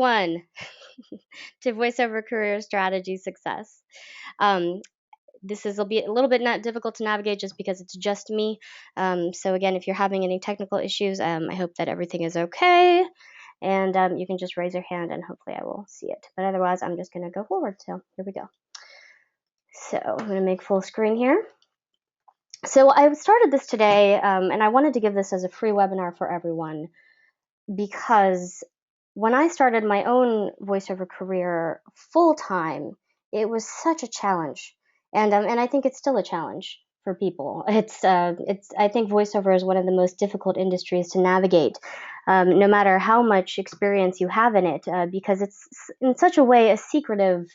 everyone to Voiceover Career Strategy Success. Um, will be a little bit not difficult to navigate just because it's just me. So again, if you're having any technical issues, I hope that everything is okay. And you can just raise your hand and hopefully I will see it. But otherwise, I'm just going to go forward. So here we go. So I'm going to make full screen here. So I started this today, and I wanted to give this as a free webinar for everyone because when I started my own voiceover career full-time, it was such a challenge. And I think it's still a challenge for people. I think voiceover is one of the most difficult industries to navigate, no matter how much experience you have in it, because it's in such a way a secretive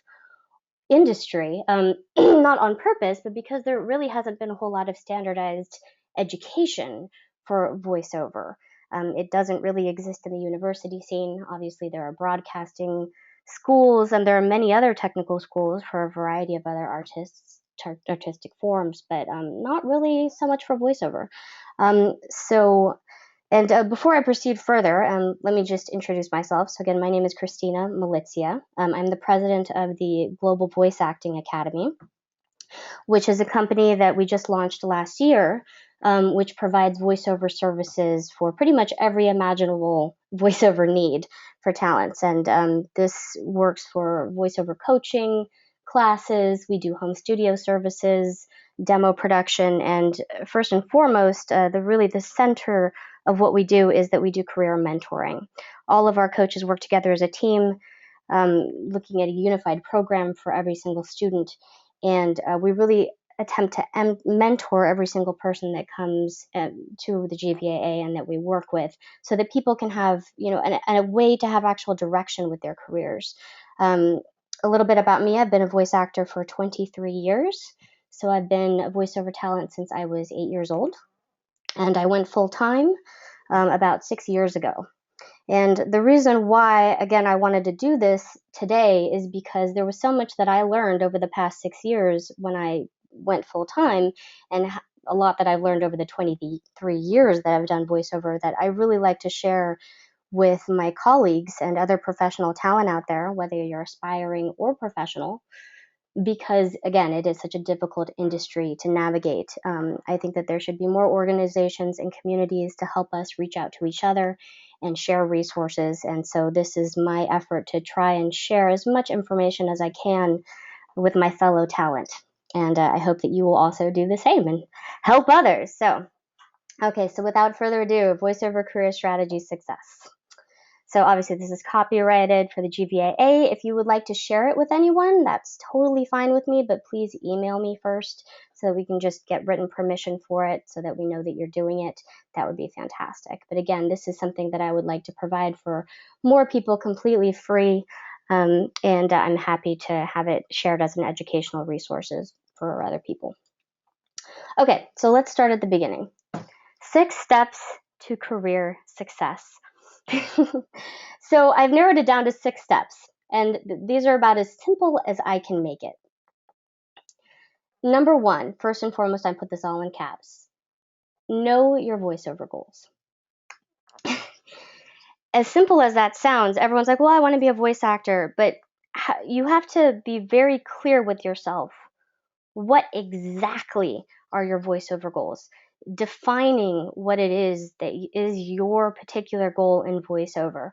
industry, not on purpose, but because there really hasn't been a whole lot of standardized education for voiceover. It doesn't really exist in the university scene. Obviously, there are broadcasting schools and there are many other technical schools for a variety of other artistic forms, but not really so much for voiceover. Before I proceed further, let me just introduce myself. So again, my name is Cristina Milizia. I'm the president of the Global Voice Acting Academy, which is a company that we just launched last year, which provides voiceover services for pretty much every imaginable voiceover need for talents. And this works for voiceover coaching classes. We do home studio services, demo production, and first and foremost, the center of what we do is that we do career mentoring. All of our coaches work together as a team, looking at a unified program for every single student. And we really attempt to mentor every single person that comes to the GVAA and that we work with, so that people can have, a way to have actual direction with their careers. A little bit about me: I've been a voice actor for 23 years. So I've been a voiceover talent since I was 8 years old. And I went full-time about 6 years ago. And the reason why, again, I wanted to do this today is because there was so much that I learned over the past 6 years when I went full-time, and a lot that I've learned over the 23 years that I've done voiceover that I really like to share with my colleagues and other professional talent out there, whether you're aspiring or professional, because again, it is such a difficult industry to navigate. I think that there should be more organizations and communities to help us reach out to each other and share resources. And so this is my effort to try and share as much information as I can with my fellow talent. And I hope that you will also do the same and help others. So without further ado, voiceover career strategy success. So obviously this is copyrighted for the GVAA. If you would like to share it with anyone, that's totally fine with me, but please email me first so that we can just get written permission for it so that we know that you're doing it. That would be fantastic. But again, this is something that I would like to provide for more people completely free, and I'm happy to have it shared as an educational resources for other people. Okay, so let's start at the beginning. 6 steps to career success. So I've narrowed it down to 6 steps, and these are about as simple as I can make it. Number 1, first and foremost, I put this all in caps. Know your voiceover goals. As simple as that sounds, everyone's like, well, I want to be a voice actor, but you have to be very clear with yourself. What exactly are your voiceover goals? Defining what it is that is your particular goal in voiceover.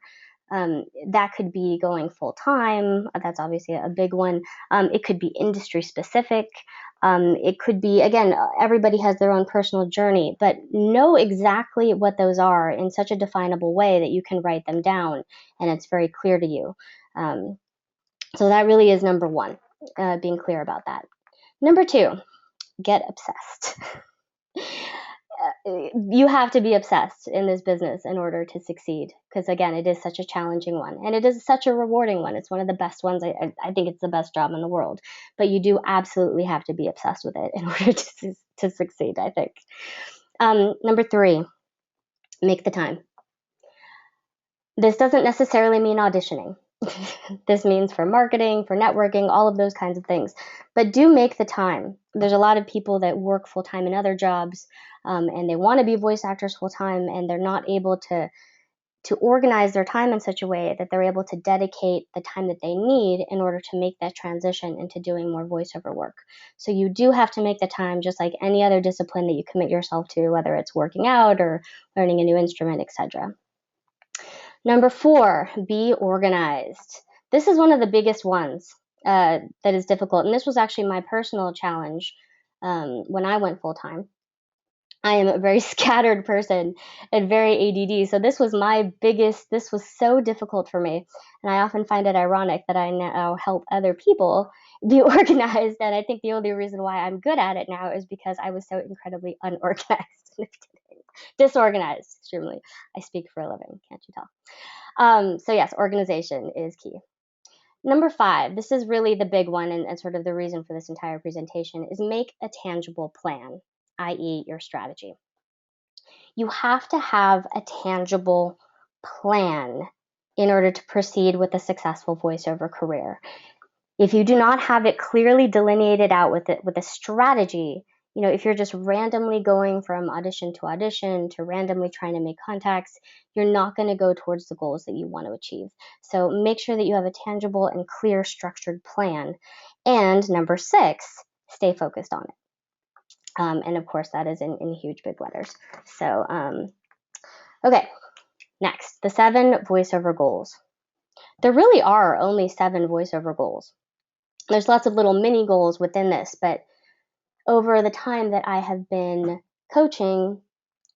That could be going full-time. That's obviously a big one. It could be industry specific. It could be, again, everybody has their own personal journey, but know exactly what those are in such a definable way that you can write them down and it's very clear to you. So that really is number 1, being clear about that. Number 2, get obsessed. You have to be obsessed in this business in order to succeed, because again, it is such a challenging one and it is such a rewarding one. It's one of the best ones. I think it's the best job in the world, but you do absolutely have to be obsessed with it in order to succeed, I think. Number 3, make the time. This doesn't necessarily mean auditioning. This means for marketing, for networking, all of those kinds of things. But do make the time. There's a lot of people that work full-time in other jobs, and they want to be voice actors full-time, and they're not able to to organize their time in such a way that they're able to dedicate the time that they need in order to make that transition into doing more voiceover work. So you do have to make the time, just like any other discipline that you commit yourself to, whether it's working out or learning a new instrument, etc. Number 4, be organized. This is one of the biggest ones that is difficult, and this was actually my personal challenge when I went full-time. I am a very scattered person and very ADD. So this was this was so difficult for me. And I often find it ironic that I now help other people be organized. And I think the only reason why I'm good at it now is because I was so incredibly unorganized. Disorganized, extremely. I speak for a living, can't you tell? So yes, organization is key. Number 5, this is really the big one and sort of the reason for this entire presentation, is make a tangible plan, i.e. your strategy. You have to have a tangible plan in order to proceed with a successful voiceover career. If you do not have it clearly delineated out with a strategy, if you're just randomly going from audition to randomly trying to make contacts, you're not going to go towards the goals that you want to achieve. So make sure that you have a tangible and clear structured plan. And number 6, stay focused on it. And of course, that is in huge big letters. So, okay, next, the 7 voiceover goals. There really are only 7 voiceover goals. There's lots of little mini goals within this, but over the time that I have been coaching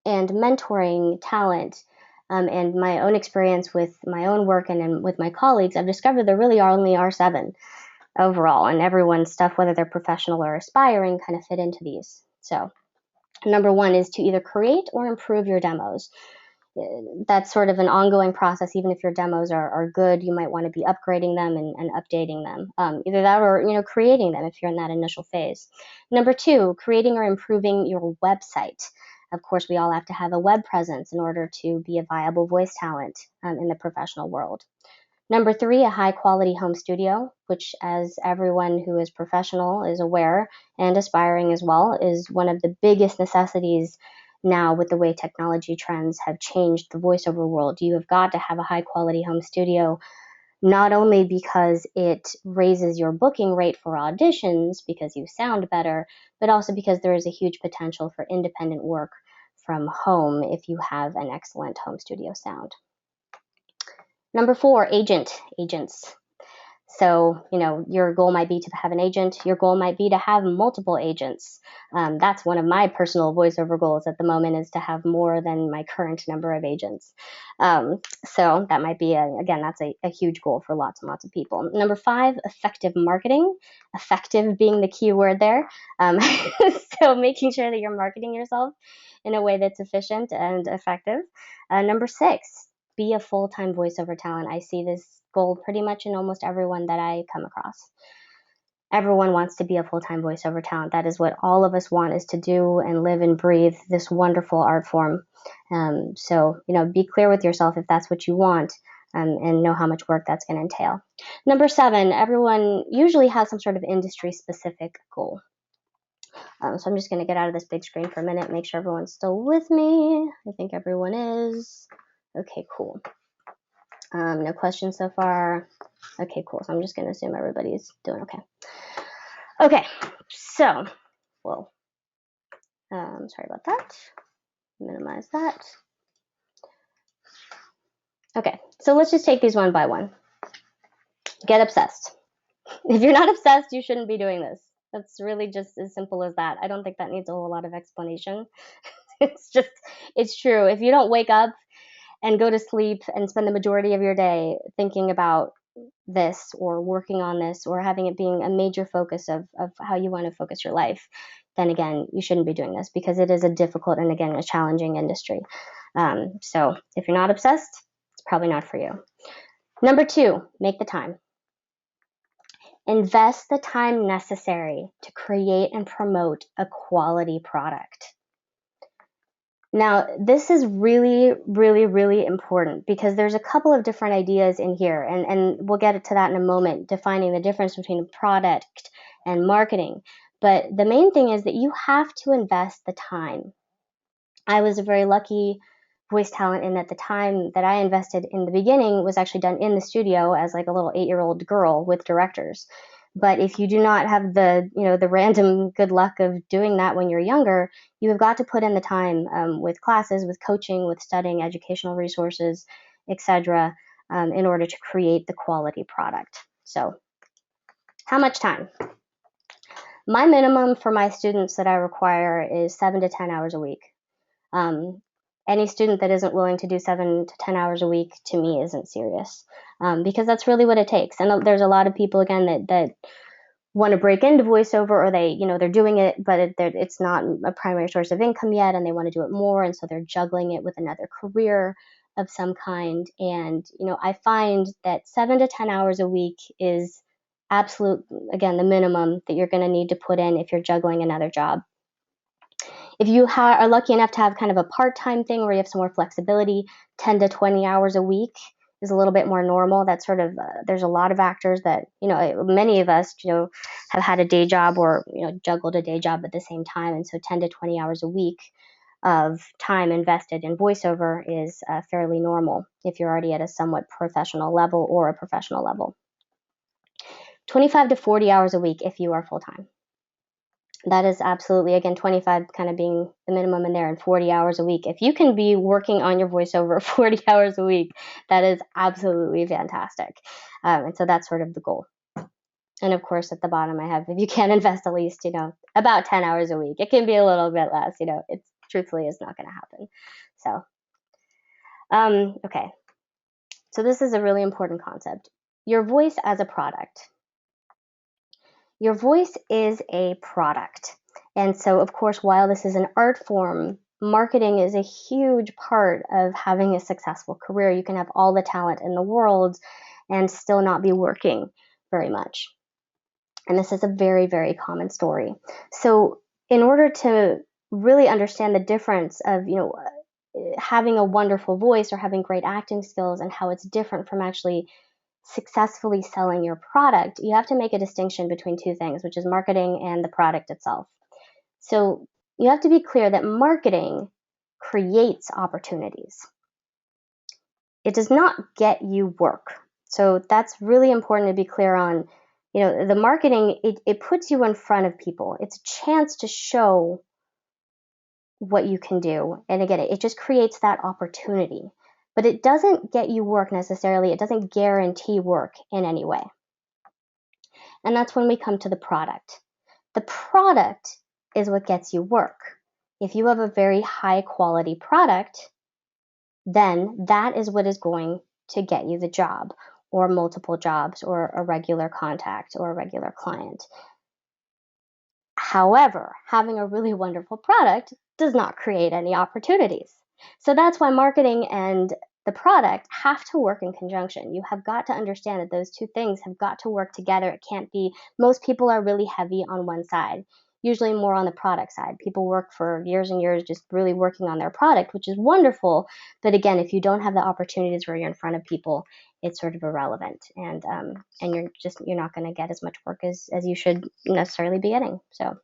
and mentoring talent and my own experience with my own work and with my colleagues, I've discovered there really only are 7 overall, and everyone's stuff, whether they're professional or aspiring, kind of fit into these. So number 1 is to either create or improve your demos. That's sort of an ongoing process. Even if your demos are good, you might want to be upgrading them and updating them. Either that or creating them if you're in that initial phase. Number 2, creating or improving your website. Of course, we all have to have a web presence in order to be a viable voice talent in the professional world. Number 3, a high-quality home studio, which, as everyone who is professional is aware and aspiring as well, is one of the biggest necessities now with the way technology trends have changed the voiceover world. You have got to have a high-quality home studio, not only because it raises your booking rate for auditions because you sound better, but also because there is a huge potential for independent work from home if you have an excellent home studio sound. Number 4, agents. So, your goal might be to have an agent. Your goal might be to have multiple agents. That's one of my personal voiceover goals at the moment, is to have more than my current number of agents. So that might be, that's a huge goal for lots and lots of people. Number 5, effective marketing. Effective being the key word there. So making sure that you're marketing yourself in a way that's efficient and effective. Number 6, be a full-time voiceover talent. I see this goal pretty much in almost everyone that I come across. Everyone wants to be a full-time voiceover talent. That is what all of us want, is to do and live and breathe this wonderful art form. So, be clear with yourself if that's what you want, and know how much work that's going to entail. Number 7, everyone usually has some sort of industry-specific goal. So I'm just going to get out of this big screen for a minute, make sure everyone's still with me. I think everyone is. Okay, cool. No questions so far. Okay, cool. So I'm just going to assume everybody's doing okay. Okay, so, sorry about that. Minimize that. Okay, so let's just take these one by one. Get obsessed. If you're not obsessed, you shouldn't be doing this. That's really just as simple as that. I don't think that needs a whole lot of explanation. It's true. If you don't wake up and go to sleep and spend the majority of your day thinking about this or working on this or having it being a major focus of how you want to focus your life, then again, you shouldn't be doing this, because it is a difficult and, again, a challenging industry. So if you're not obsessed, it's probably not for you. Number 2, make the time. Invest the time necessary to create and promote a quality product. Now, this is really, really, really important, because there's a couple of different ideas in here, and we'll get to that in a moment, defining the difference between product and marketing. But the main thing is that you have to invest the time. I was a very lucky voice talent in that the time that I invested in the beginning was actually done in the studio as like a little 8-year-old girl with directors. But if you do not have the, the random good luck of doing that when you're younger, you have got to put in the time with classes, with coaching, with studying educational resources, etc., in order to create the quality product. So how much time? My minimum for my students that I require is 7 to 10 hours a week. Any student that isn't willing to do 7 to 10 hours a week, to me, isn't serious, because that's really what it takes. And there's a lot of people, again, that want to break into voiceover, or they're doing it, but it's not a primary source of income yet, and they want to do it more, and so they're juggling it with another career of some kind. And I find that 7 to 10 hours a week is absolute, again, the minimum that you're going to need to put in if you're juggling another job. If you are lucky enough to have kind of a part-time thing where you have some more flexibility, 10 to 20 hours a week is a little bit more normal. That's sort of, there's a lot of actors that, many of us, have had a day job or, juggled a day job at the same time. And so 10 to 20 hours a week of time invested in voiceover is fairly normal if you're already at a somewhat professional level or a professional level. 25 to 40 hours a week if you are full-time. That is absolutely, again, 25 kind of being the minimum in there, and 40 hours a week. If you can be working on your voiceover 40 hours a week, that is absolutely fantastic. And so that's sort of the goal. And of course, at the bottom, I have, if you can invest at least, about 10 hours a week. It can be a little bit less, it's truthfully is not going to happen. So, okay. So this is a really important concept. Your voice as a product. Your voice is a product. And so, of course, while this is an art form, marketing is a huge part of having a successful career. You can have all the talent in the world and still not be working very much. And this is a very, very common story. So in order to really understand the difference of, having a wonderful voice or having great acting skills and how it's different from actually successfully selling your product, you have to make a distinction between two things, which is marketing and the product itself. So you have to be clear that marketing creates opportunities. It does not get you work. So that's really important to be clear on. The marketing, it puts you in front of people. It's a chance to show what you can do. And again, it just creates that opportunity. But it doesn't get you work necessarily. It doesn't guarantee work in any way. And that's when we come to the product. The product is what gets you work. If you have a very high quality product, then that is what is going to get you the job, or multiple jobs, or a regular contact, or a regular client. However, having a really wonderful product does not create any opportunities. So that's why marketing and the product have to work in conjunction. You have got to understand that those two things have got to work together. It can't be, most people are really heavy on one side, usually more on the product side. People work for years and years just really working on their product, which is wonderful. But again, if you don't have the opportunities where you're in front of people, it's sort of irrelevant, and you're not going to get as much work as you should necessarily be getting. So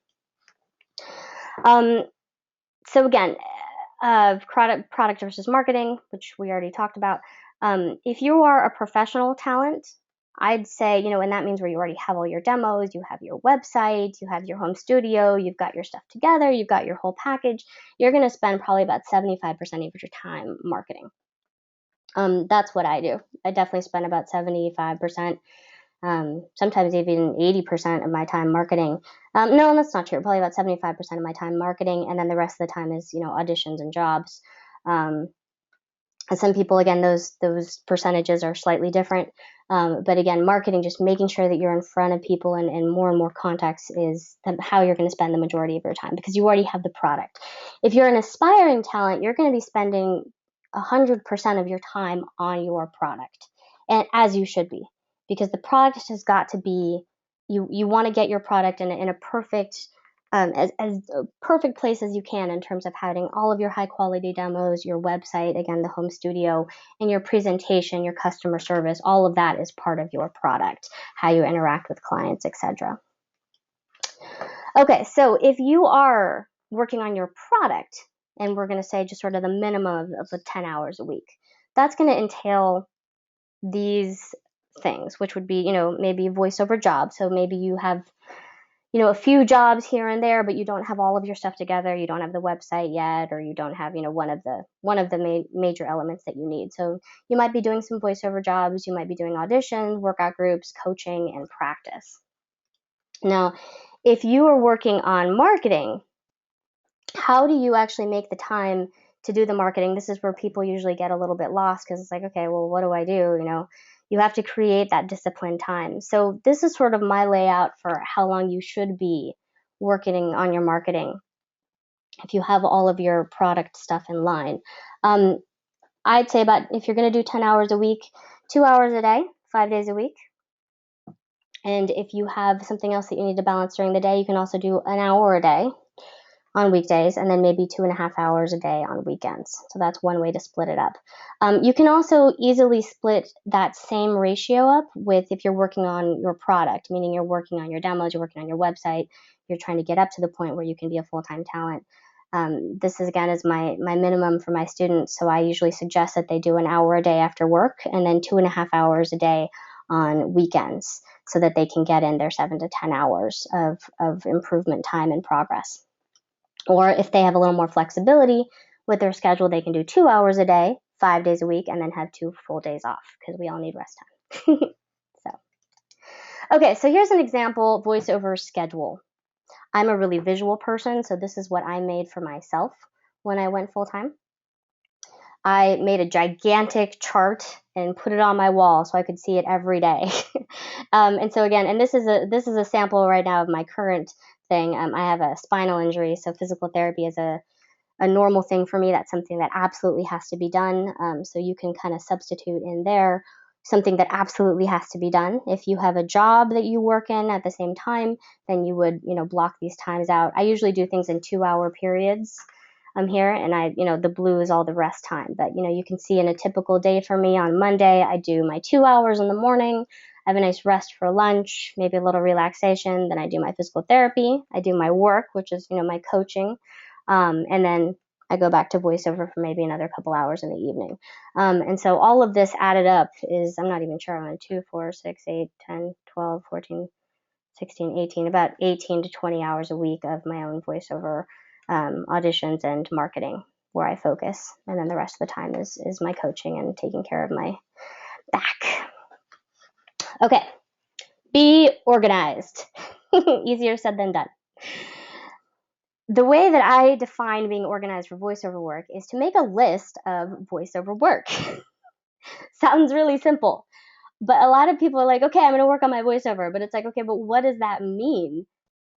again, product versus marketing, which we already talked about. If you are a professional talent, I'd say, and that means where you already have all your demos, you have your website, you have your home studio, you've got your stuff together, you've got your whole package, you're going to spend probably about 75% of your time marketing. That's what I do. I definitely spend about 75%, sometimes even 80% of my time marketing. No, that's not true. Probably about 75% of my time marketing, and then the rest of the time is, auditions and jobs. And some people, again, those percentages are slightly different. But again, marketing, just making sure that you're in front of people and more contacts is how you're going to spend the majority of your time, because you already have the product. If you're an aspiring talent, you're going to be spending 100% of your time on your product, and as you should be, because the product has got to be, you want to get your product in a perfect, as perfect place as you can in terms of having all of your high quality demos, your website, again, the home studio, and your presentation, your customer service. All of that is part of your product, how you interact with clients, etc. Okay, so if you are working on your product and we're going to say just sort of the minimum of 10 hours a week. That's going to entail these things, which would be, maybe voiceover jobs. So maybe you have, a few jobs here and there, but you don't have all of your stuff together. You don't have the website yet, or you don't have, one of the major elements that you need. So you might be doing some voiceover jobs. You might be doing auditions, workout groups, coaching, and practice. Now, if you are working on marketing, how do you actually make the time to do the marketing? This is where people usually get a little bit lost, because it's like, okay, well, what do I do? You have to create that disciplined time. So this is sort of my layout for how long you should be working on your marketing if you have all of your product stuff in line. I'd say about, if you're going to do 10 hours a week, 2 hours a day, 5 days a week. And if you have something else that you need to balance during the day, you can also do an hour a day on weekdays, and then maybe 2.5 hours a day on weekends. So that's one way to split it up. You can also easily split that same ratio up with if you're working on your product, meaning you're working on your demos, you're working on your website, you're trying to get up to the point where you can be a full-time talent. This is, again, is my minimum for my students. So I usually suggest that they do an hour a day after work, and then 2.5 hours a day on weekends, so that they can get in their 7 to 10 hours of improvement time and progress. Or if they have a little more flexibility with their schedule, they can do 2 hours a day, 5 days a week, and then have 2 full days off, because we all need rest time. Okay, so here's an example voiceover schedule. I'm a really visual person, so this is what I made for myself when I went full-time. I made a gigantic chart and put it on my wall so I could see it every day. And so again, and this is a sample right now of my current thing. I have a spinal injury, so physical therapy is a normal thing for me. That's something that absolutely has to be done. So you can kind of substitute in there something that absolutely has to be done. If you have a job that you work in at the same time, then you would, block these times out. I usually do things in 2-hour periods. Here, and the blue is all the rest time. But, you can see in a typical day for me on Monday, I do my 2 hours in the morning. I have a nice rest for lunch, maybe a little relaxation. Then I do my physical therapy. I do my work, which is, my coaching. And then I go back to voiceover for maybe another couple hours in the evening. And so all of this added up is, I'm not even sure, I'm on 2, 4, 6, 8, 10, 12, 14, 16, 18, about 18 to 20 hours a week of my own voiceover auditions and marketing, where I focus. And then the rest of the time is my coaching and taking care of my back. Okay, be organized. Easier said than done. The way that I define being organized for voiceover work is to make a list of voiceover work. Sounds really simple, but a lot of people are like, okay, I'm going to work on my voiceover, but it's like, okay, but what does that mean?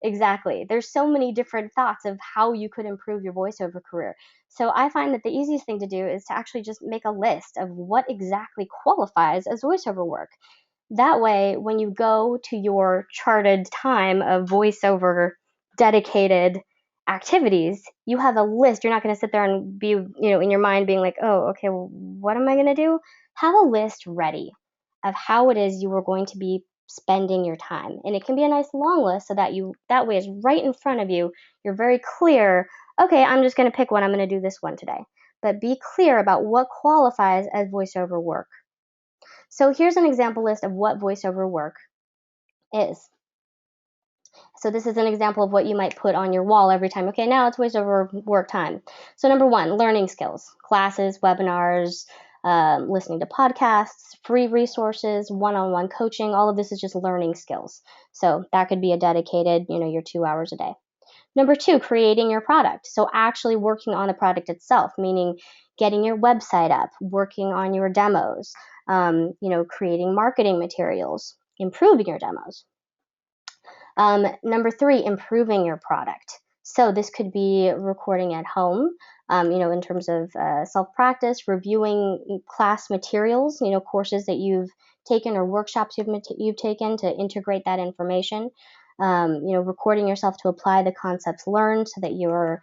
Exactly. There's so many different thoughts of how you could improve your voiceover career. So I find that the easiest thing to do is to actually just make a list of what exactly qualifies as voiceover work. That way, when you go to your charted time of voiceover dedicated activities, you have a list. You're not going to sit there and be, in your mind being like, oh, okay, well, what am I going to do? Have a list ready of how it is you are going to be spending your time. And it can be a nice long list, so that way it's right in front of you. You're very clear. Okay, I'm just going to pick one. I'm going to do this one today. But be clear about what qualifies as voiceover work. So here's an example list of what voiceover work is. So this is an example of what you might put on your wall every time. Okay, now it's voiceover work time. So number 1, learning skills, classes, webinars, listening to podcasts, free resources, one-on-one coaching. All of this is just learning skills. So that could be a dedicated, your 2 hours a day. Number 2, creating your product. So actually working on the product itself, meaning getting your website up, working on your demos, creating marketing materials, improving your demos. Number 3, improving your product. So this could be recording at home, in terms of self-practice, reviewing class materials, courses that you've taken or workshops you've taken to integrate that information, recording yourself to apply the concepts learned so that your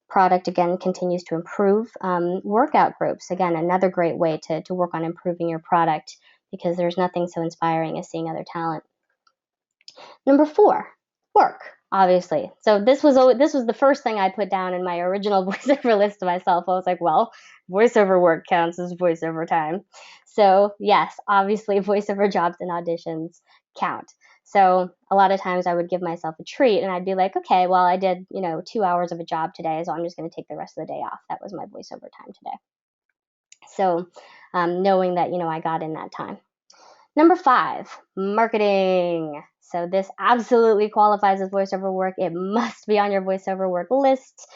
product, again, continues to improve. Workout groups, again, another great way to work on improving your product, because there's nothing so inspiring as seeing other talent. Number 4, work. obviously. So this was the first thing I put down in my original voiceover list to myself. I was like, well, voiceover work counts as voiceover time. So yes, obviously voiceover jobs and auditions count. So a lot of times I would give myself a treat and I'd be like, okay, well, I did, 2 hours of a job today, so I'm just going to take the rest of the day off. That was my voiceover time today. So knowing that, I got in that time. Number 5, marketing. So this absolutely qualifies as voiceover work. It must be on your voiceover work list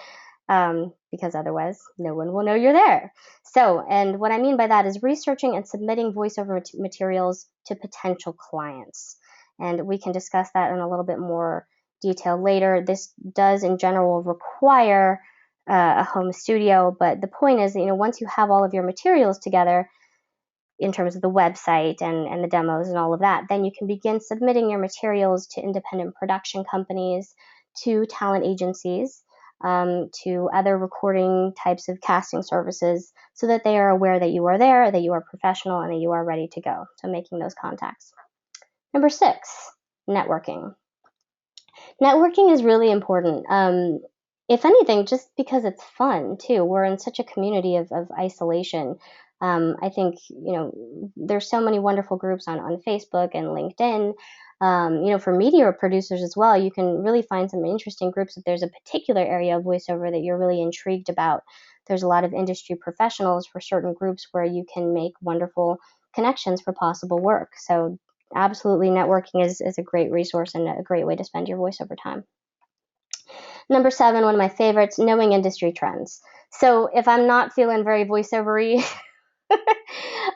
because otherwise no one will know you're there. So, and what I mean by that is researching and submitting voiceover materials to potential clients. And we can discuss that in a little bit more detail later. This does in general require a home studio, but the point is that, once you have all of your materials together, in terms of the website and the demos and all of that, then you can begin submitting your materials to independent production companies, to talent agencies, to other recording types of casting services, so that they are aware that you are there, that you are professional, and that you are ready to go. So making those contacts. Number 6, networking. Networking is really important. If anything, just because it's fun too. We're in such a community of isolation. I think, there's so many wonderful groups on Facebook and LinkedIn. For media producers as well, you can really find some interesting groups if there's a particular area of voiceover that you're really intrigued about. There's a lot of industry professionals for certain groups where you can make wonderful connections for possible work. So absolutely, networking is a great resource and a great way to spend your voiceover time. Number 7, one of my favorites, knowing industry trends. So if I'm not feeling very voiceover-y,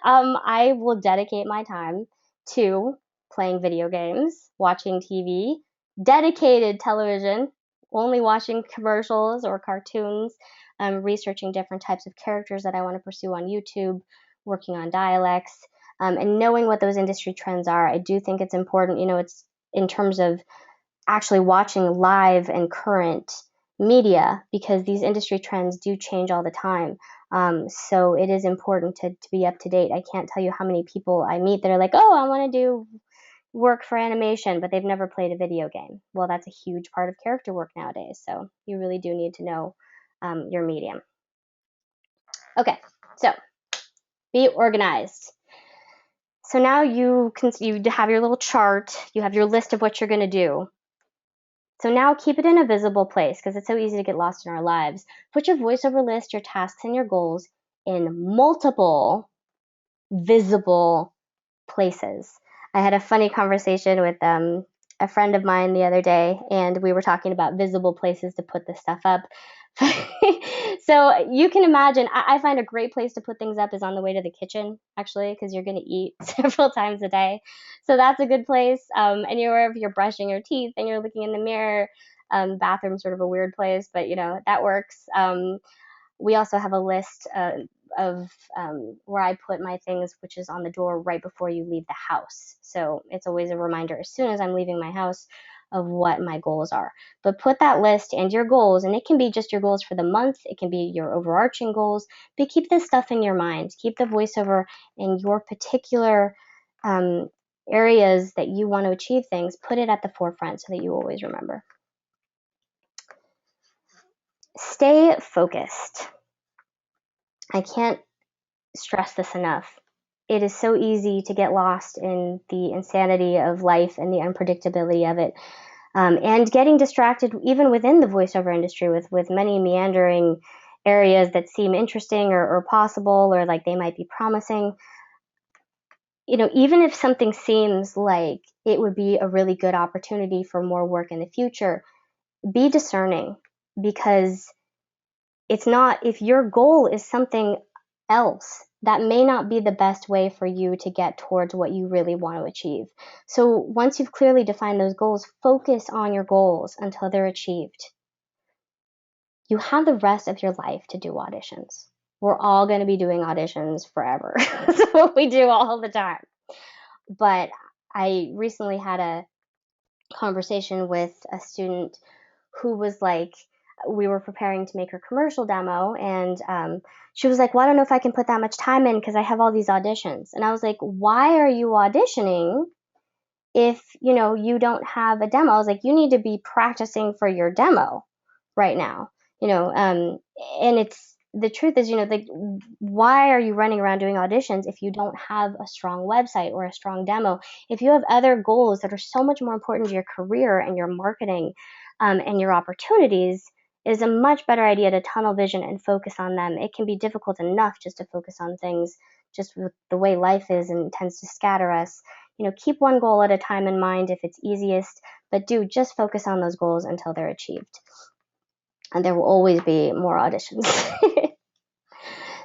I will dedicate my time to playing video games, watching TV, dedicated television, only watching commercials or cartoons, researching different types of characters that I want to pursue on YouTube, working on dialects, and knowing what those industry trends are. I do think it's important, it's in terms of actually watching live and current media, because these industry trends do change all the time. So it is important to be up to date. I can't tell you how many people I meet that are like, oh, I want to do work for animation, but they've never played a video game. Well, that's a huge part of character work nowadays. So you really do need to know your medium. Okay, so be organized. So now you have your little chart, you have your list of what you're going to do. So now keep it in a visible place, because it's so easy to get lost in our lives. Put your voiceover list, your tasks, and your goals in multiple visible places. I had a funny conversation with a friend of mine the other day, and we were talking about visible places to put this stuff up. So you can imagine, I find a great place to put things up is on the way to the kitchen, actually, because you're going to eat several times a day. So that's a good place. Anywhere if you're brushing your teeth and you're looking in the mirror, bathroom's sort of a weird place, but that works. We also have a list of where I put my things, which is on the door right before you leave the house. So it's always a reminder as soon as I'm leaving my house of what my goals are. But put that list and your goals, and it can be just your goals for the month, it can be your overarching goals, but keep this stuff in your mind. Keep the voiceover in your particular areas that you want to achieve things. Put it at the forefront so that you always remember. Stay focused. I can't stress this enough. It is so easy to get lost in the insanity of life and the unpredictability of it. And getting distracted even within the voiceover industry with many meandering areas that seem interesting or possible, or like they might be promising. Even if something seems like it would be a really good opportunity for more work in the future, be discerning, because it's not, if your goal is something else, that may not be the best way for you to get towards what you really want to achieve. So once you've clearly defined those goals, focus on your goals until they're achieved. You have the rest of your life to do auditions. We're all going to be doing auditions forever. That's what we do all the time. But I recently had a conversation with a student who was like, we were preparing to make her commercial demo, and she was like, well, I don't know if I can put that much time in because I have all these auditions. And I was like, why are you auditioning if, you don't have a demo, I was like, you need to be practicing for your demo right now, and the truth is, like, why are you running around doing auditions if you don't have a strong website or a strong demo? If you have other goals that are so much more important to your career and your marketing, and your opportunities, it is a much better idea to tunnel vision and focus on them. It can be difficult enough just to focus on things, just with the way life is and tends to scatter us. Keep one goal at a time in mind if it's easiest, but do just focus on those goals until they're achieved. And there will always be more auditions.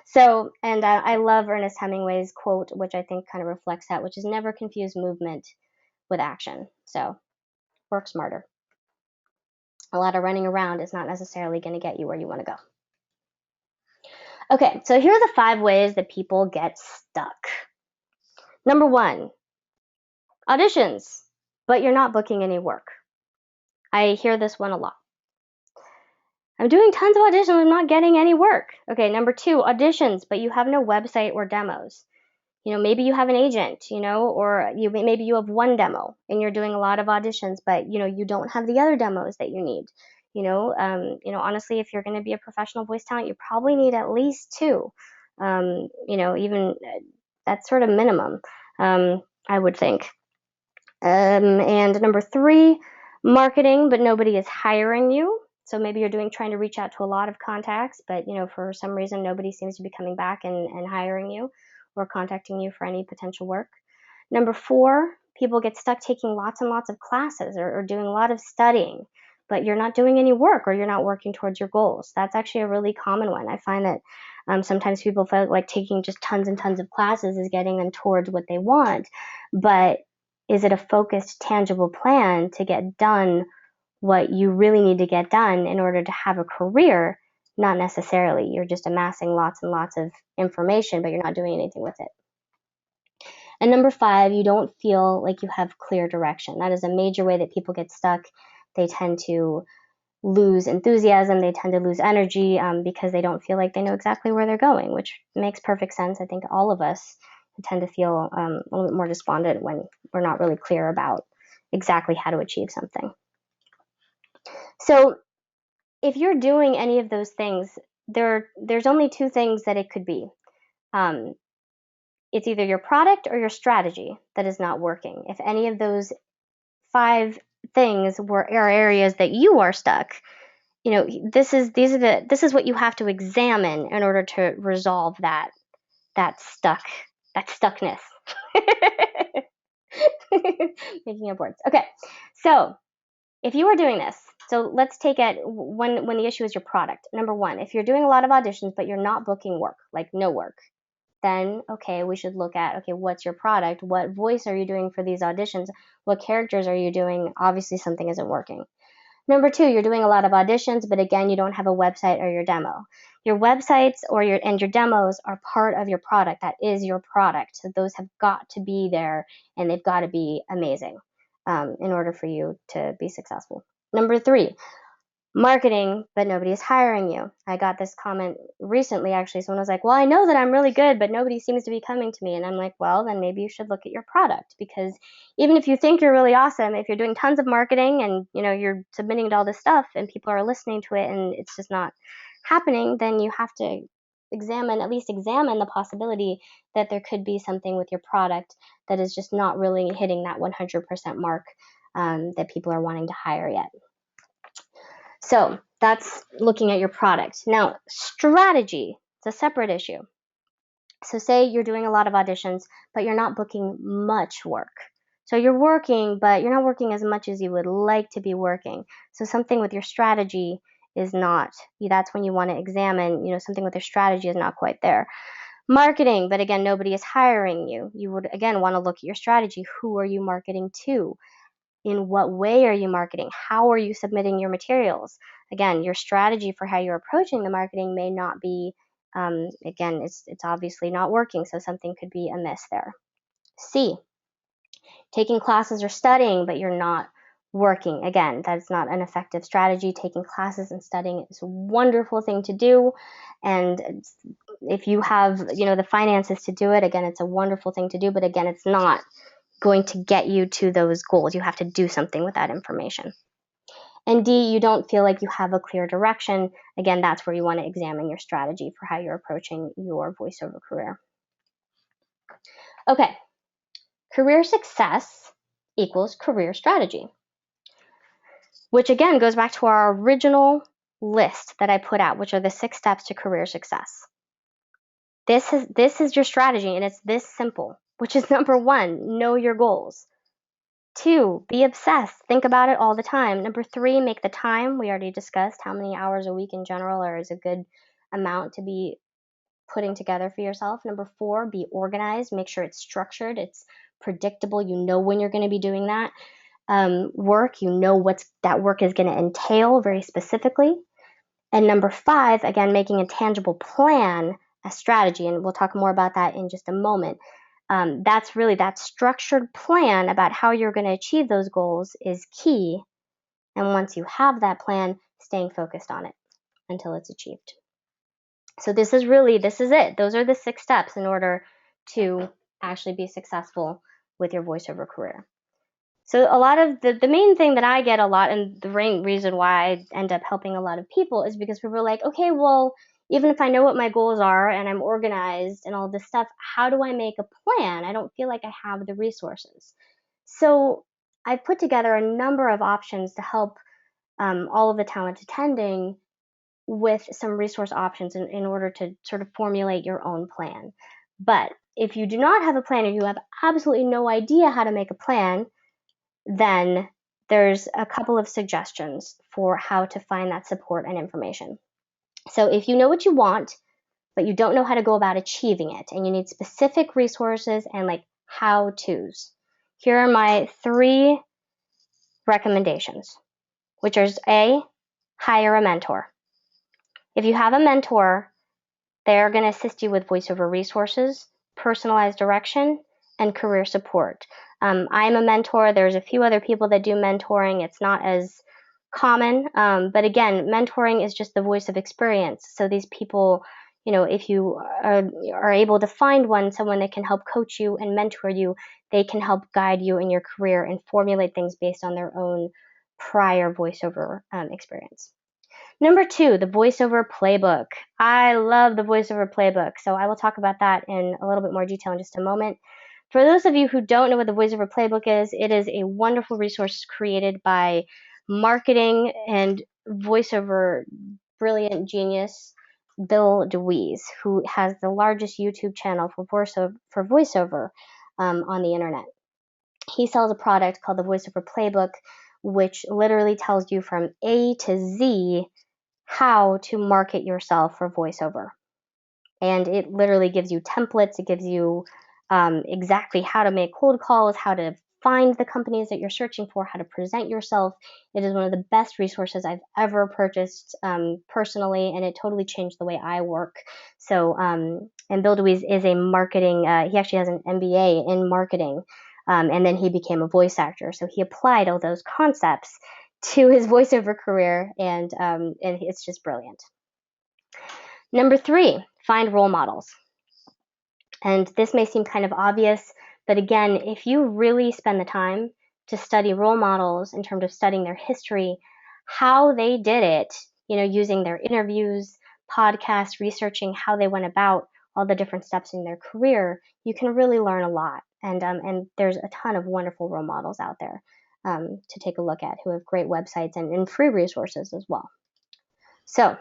So, and I love Ernest Hemingway's quote, which I think kind of reflects that, which is never confuse movement with action. So, work smarter. A lot of running around is not necessarily going to get you where you want to go. Okay, so here are the 5 ways that people get stuck. Number 1, auditions, but you're not booking any work. I hear this one a lot. I'm doing tons of auditions, I'm not getting any work. Okay, number 2, auditions, but you have no website or demos. Maybe you have an agent, or maybe you have one demo and you're doing a lot of auditions, but you don't have the other demos that you need. Honestly, if you're going to be a professional voice talent, you probably need at least 2. Even that's sort of minimum, I would think. And number 3, marketing, but nobody is hiring you. So maybe you're trying to reach out to a lot of contacts, but for some reason nobody seems to be coming back and hiring you or contacting you for any potential work. Number 4, people get stuck taking lots and lots of classes or doing a lot of studying, but you're not doing any work or you're not working towards your goals. That's actually a really common one. I find that sometimes people feel like taking just tons and tons of classes is getting them towards what they want, but is it a focused, tangible plan to get done what you really need to get done in order to have a career? Not necessarily. You're just amassing lots and lots of information, but you're not doing anything with it. And number 5, you don't feel like you have clear direction. That is a major way that people get stuck. They tend to lose enthusiasm. They tend to lose energy because they don't feel like they know exactly where they're going, which makes perfect sense. I think all of us tend to feel a little bit more despondent when we're not really clear about exactly how to achieve something. So if you're doing any of those things, there's only 2 things that it could be. It's either your product or your strategy that is not working. If any of those 5 things are areas that you are stuck, this is what you have to examine in order to resolve that stuckness. Making up words. Okay, so if you are doing this, so let's take it when the issue is your product. Number 1, if you're doing a lot of auditions but you're not booking work, like no work, then okay, we should look at, okay, what's your product? What voice are you doing for these auditions? What characters are you doing? Obviously something isn't working. Number 2, you're doing a lot of auditions, but again, you don't have a website or your demo. Your websites and your demos are part of your product. That is your product. So those have got to be there and they've got to be amazing in order for you to be successful. Number 3, marketing, but nobody is hiring you. I got this comment recently, actually. Someone was like, well, I know that I'm really good, but nobody seems to be coming to me. And I'm like, well, then maybe you should look at your product, because even if you think you're really awesome, if you're doing tons of marketing and you're submitting to all this stuff and people are listening to it and it's just not happening, then you have to examine the possibility that there could be something with your product that is just not really hitting that 100% mark that people are wanting to hire yet. So that's looking at your product. Now, strategy, it's a separate issue. So say you're doing a lot of auditions, but you're not booking much work. So you're working, but you're not working as much as you would like to be working. So something with your strategy is not, that's when you want to examine, something with your strategy is not quite there. Marketing, but again, nobody is hiring you. You would, again, want to look at your strategy. Who are you marketing to? In what way are you marketing? How are you submitting your materials? Again, your strategy for how you're approaching the marketing may not be, again, it's obviously not working, so something could be amiss there. C, taking classes or studying, but you're not working. Again, that's not an effective strategy. Taking classes and studying is a wonderful thing to do, and if you have, the finances to do it, again, it's a wonderful thing to do, but again, it's not going to get you to those goals. You have to do something with that information. And D, you don't feel like you have a clear direction. Again, that's where you want to examine your strategy for how you're approaching your voiceover career. Okay, career success equals career strategy, which again goes back to our original list that I put out, which are the 6 steps to career success. This is your strategy, and it's this simple, which is number 1, know your goals. 2, be obsessed. Think about it all the time. Number 3, make the time. We already discussed how many hours a week in general is a good amount to be putting together for yourself. Number 4, be organized. Make sure it's structured. It's predictable. You know when you're going to be doing that work. You know what that work is going to entail very specifically. And number 5, again, making a tangible plan, a strategy, and we'll talk more about that in just a moment. That's really that structured plan about how you're going to achieve those goals is key. And once you have that plan, staying focused on it until it's achieved. So this is it. Those are the 6 steps in order to actually be successful with your voiceover career. So a lot of the main thing that I get a lot, and the main reason why I end up helping a lot of people, is because people are like, okay, well, even if I know what my goals are and I'm organized and all this stuff, how do I make a plan? I don't feel like I have the resources. So I've put together a number of options to help all of the talent attending with some resource options in order to sort of formulate your own plan. But if you do not have a plan, or you have absolutely no idea how to make a plan, then there's a couple of suggestions for how to find that support and information. So if you know what you want, but you don't know how to go about achieving it, and you need specific resources and like how-tos, here are my 3 recommendations, which is A, hire a mentor. If you have a mentor, they're going to assist you with voiceover resources, personalized direction, and career support. I'm a mentor. There's a few other people that do mentoring. It's not as common, but again, mentoring is just the voice of experience. So these people, if you are able to find someone that can help coach you and mentor you, they can help guide you in your career and formulate things based on their own prior voiceover experience. Number 2, the voiceover playbook. I love the voiceover playbook, so I will talk about that in a little bit more detail in just a moment. For those of you who don't know what the voiceover playbook is, it is a wonderful resource created by marketing and voiceover brilliant genius Bill DeWeese, who has the largest YouTube channel for voiceover on the internet. He sells a product called the Voiceover Playbook, which literally tells you from A to Z how to market yourself for voiceover. And it literally gives you templates. It gives you exactly how to make cold calls, how to find the companies that you're searching for, how to present yourself. It is one of the best resources I've ever purchased personally, and it totally changed the way I work. So, and Bill DeWeese is a marketing, he actually has an MBA in marketing, and then he became a voice actor. So he applied all those concepts to his voiceover career, and it's just brilliant. Number 3, find role models. And this may seem kind of obvious, but again, if you really spend the time to study role models in terms of studying their history, how they did it, using their interviews, podcasts, researching how they went about all the different steps in their career, you can really learn a lot. And there's a ton of wonderful role models out there to take a look at, who have great websites and free resources as well. So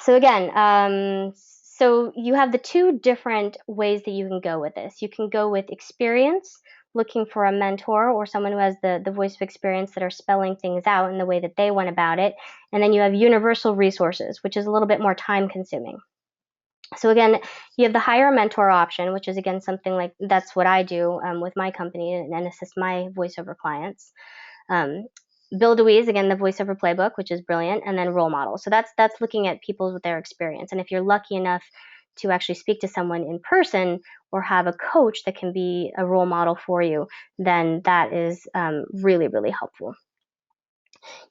again, so you have the 2 different ways that you can go with this. You can go with experience, looking for a mentor or someone who has the voice of experience that are spelling things out in the way that they went about it. And then you have universal resources, which is a little bit more time consuming. So again, you have the hire a mentor option, which is again something like that's what I do with my company and assist my voiceover clients. Bill DeWeese, again, the voiceover playbook, which is brilliant, and then role models. So that's looking at people with their experience. And if you're lucky enough to actually speak to someone in person or have a coach that can be a role model for you, then that is really, really helpful.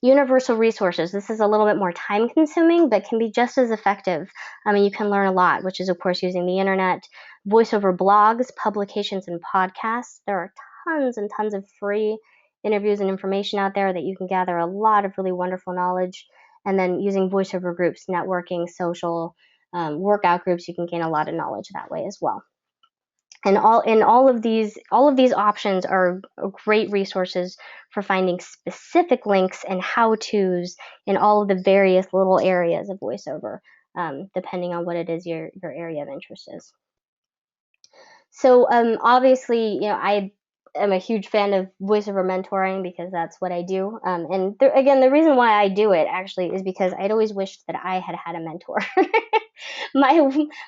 Universal resources. This is a little bit more time consuming, but can be just as effective. I mean, you can learn a lot, which is, of course, using the internet. voiceover blogs, publications, and podcasts. There are tons and tons of free interviews and information out there that you can gather a lot of really wonderful knowledge. And then using voiceover groups, networking, social, workout groups, you can gain a lot of knowledge that way as well. And all of these options are great resources for finding specific links and how-tos in all of the various little areas of voiceover, depending on what it is your area of interest is. So obviously, I am a huge fan of voiceover mentoring because that's what I do. And again, the reason why I do it actually is because I'd always wished that I had had a mentor. My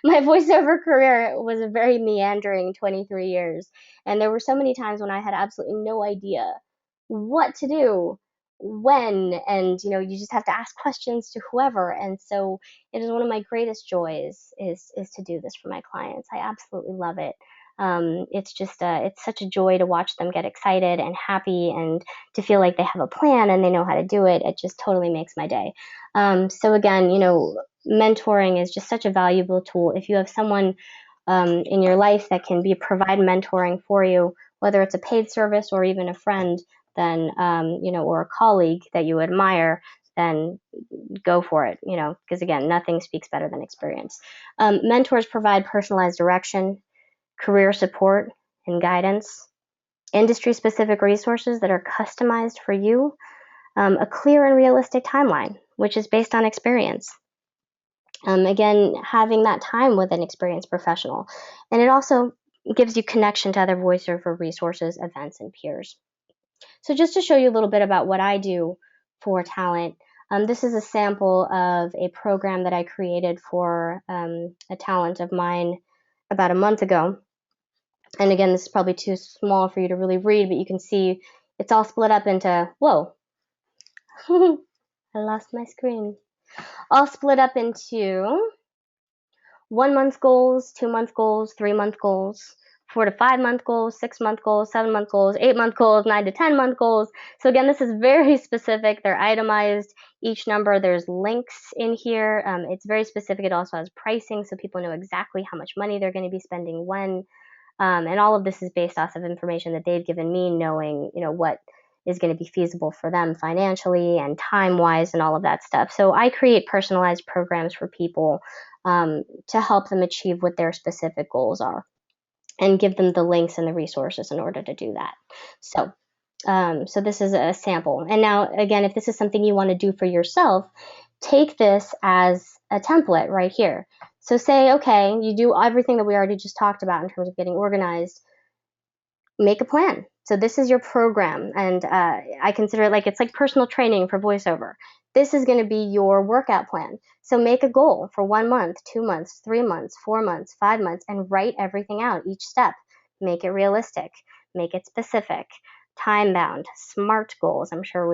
voiceover career was a very meandering 23 years, and there were so many times when I had absolutely no idea what to do, when, and you just have to ask questions to whoever. And so it is one of my greatest joys is to do this for my clients. I absolutely love it. It's just it's such a joy to watch them get excited and happy, and to feel like they have a plan and they know how to do it. It just totally makes my day. So again, mentoring is just such a valuable tool. If you have someone in your life that can provide mentoring for you, whether it's a paid service or even a friend, then or a colleague that you admire, then go for it. Because again, nothing speaks better than experience. Mentors provide personalized direction, career support and guidance, industry-specific resources that are customized for you, a clear and realistic timeline, which is based on experience. Again, having that time with an experienced professional. And it also gives you connection to other voiceover resources, events, and peers. So just to show you a little bit about what I do for talent, this is a sample of a program that I created for a talent of mine about a month ago. And again, this is probably too small for you to really read, but you can see it's all split up into, whoa, I lost my screen. All split up into 1 month goals, 2 month goals, 3 month goals, 4 to 5 month goals, 6 month goals, 7 month goals, 8 month goals, 9 to 10 month goals. So again, this is very specific. They're itemized. Each number, there's links in here. It's very specific. It also has pricing, so people know exactly how much money they're going to be spending when. And all of this is based off of information that they've given me, knowing, what is going to be feasible for them financially and time-wise and all of that stuff. So I create personalized programs for people to help them achieve what their specific goals are, and give them the links and the resources in order to do that. So this is a sample. And now, again, if this is something you want to do for yourself, take this as a template right here. So say, okay, you do everything that we already just talked about in terms of getting organized. Make a plan. So this is your program, and I consider it it's like personal training for voiceover. This is going to be your workout plan. So make a goal for 1 month, 2 months, 3 months, 4 months, 5 months, and write everything out, each step. Make it realistic. Make it specific. Time-bound, SMART goals. I'm sure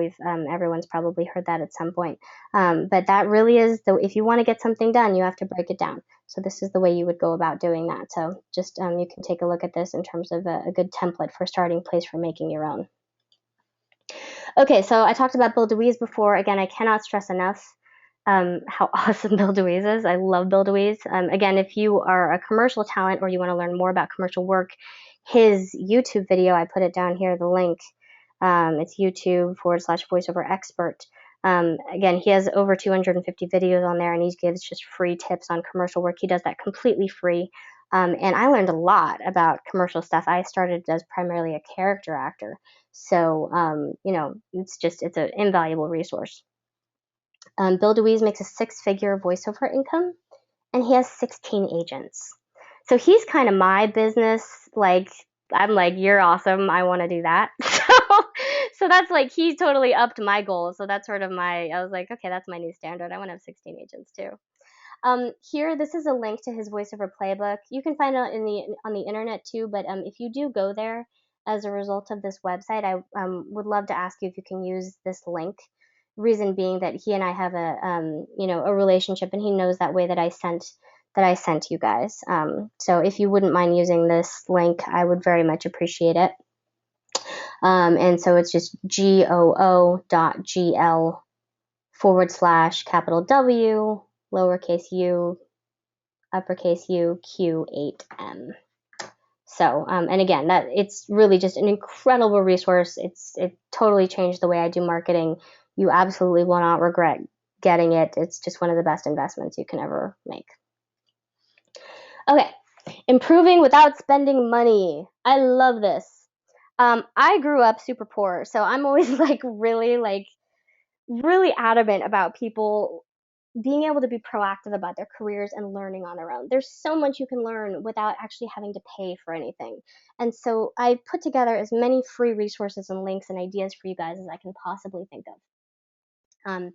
everyone's probably heard that at some point. But that really is, if you want to get something done, you have to break it down. So this is the way you would go about doing that. So just you can take a look at this in terms of a good template for starting place for making your own. Okay, so I talked about Bill DeWeese before. Again, I cannot stress enough how awesome Bill DeWeese is. I love Bill DeWeese. Again, if you are a commercial talent or you want to learn more about commercial work, his YouTube video, I put it down here, the link. It's YouTube.com/voiceover expert. Again, he has over 250 videos on there, and he gives just free tips on commercial work. He does that completely free. And I learned a lot about commercial stuff. I started as primarily a character actor. So, it's an invaluable resource. Bill DeWeese makes a 6-figure voiceover income, and he has 16 agents. So he's kind of my business. I'm like, you're awesome. I want to do that. So that's he totally upped my goal. So that's sort of I was like, okay, that's my new standard. I want to have 16 agents too. Here, this is a link to his voiceover playbook. You can find it on the internet too, but if you do go there as a result of this website, I would love to ask you if you can use this link. Reason being that he and I have a relationship, and he knows that way that I sent you guys. So if you wouldn't mind using this link, I would very much appreciate it. And so it's just goo.gl/capital W, lowercase u, uppercase U, Q8M. So, and again, that it's really just an incredible resource. It totally changed the way I do marketing. You absolutely will not regret getting it. It's just one of the best investments you can ever make. Okay, improving without spending money. I love this. I grew up super poor, so I'm always really adamant about people being able to be proactive about their careers and learning on their own. There's so much you can learn without actually having to pay for anything. And so I put together as many free resources and links and ideas for you guys as I can possibly think of.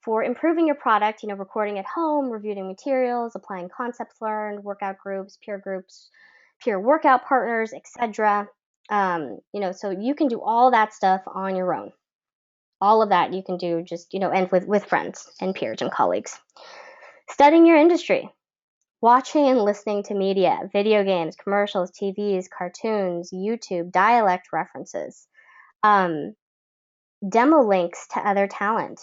For improving your product, recording at home, reviewing materials, applying concepts learned, workout groups, peer workout partners, etc. So you can do all that stuff on your own. All of that you can do just, and with friends and peers and colleagues. Studying your industry, watching and listening to media, video games, commercials, TVs, cartoons, YouTube, dialect references, demo links to other talent.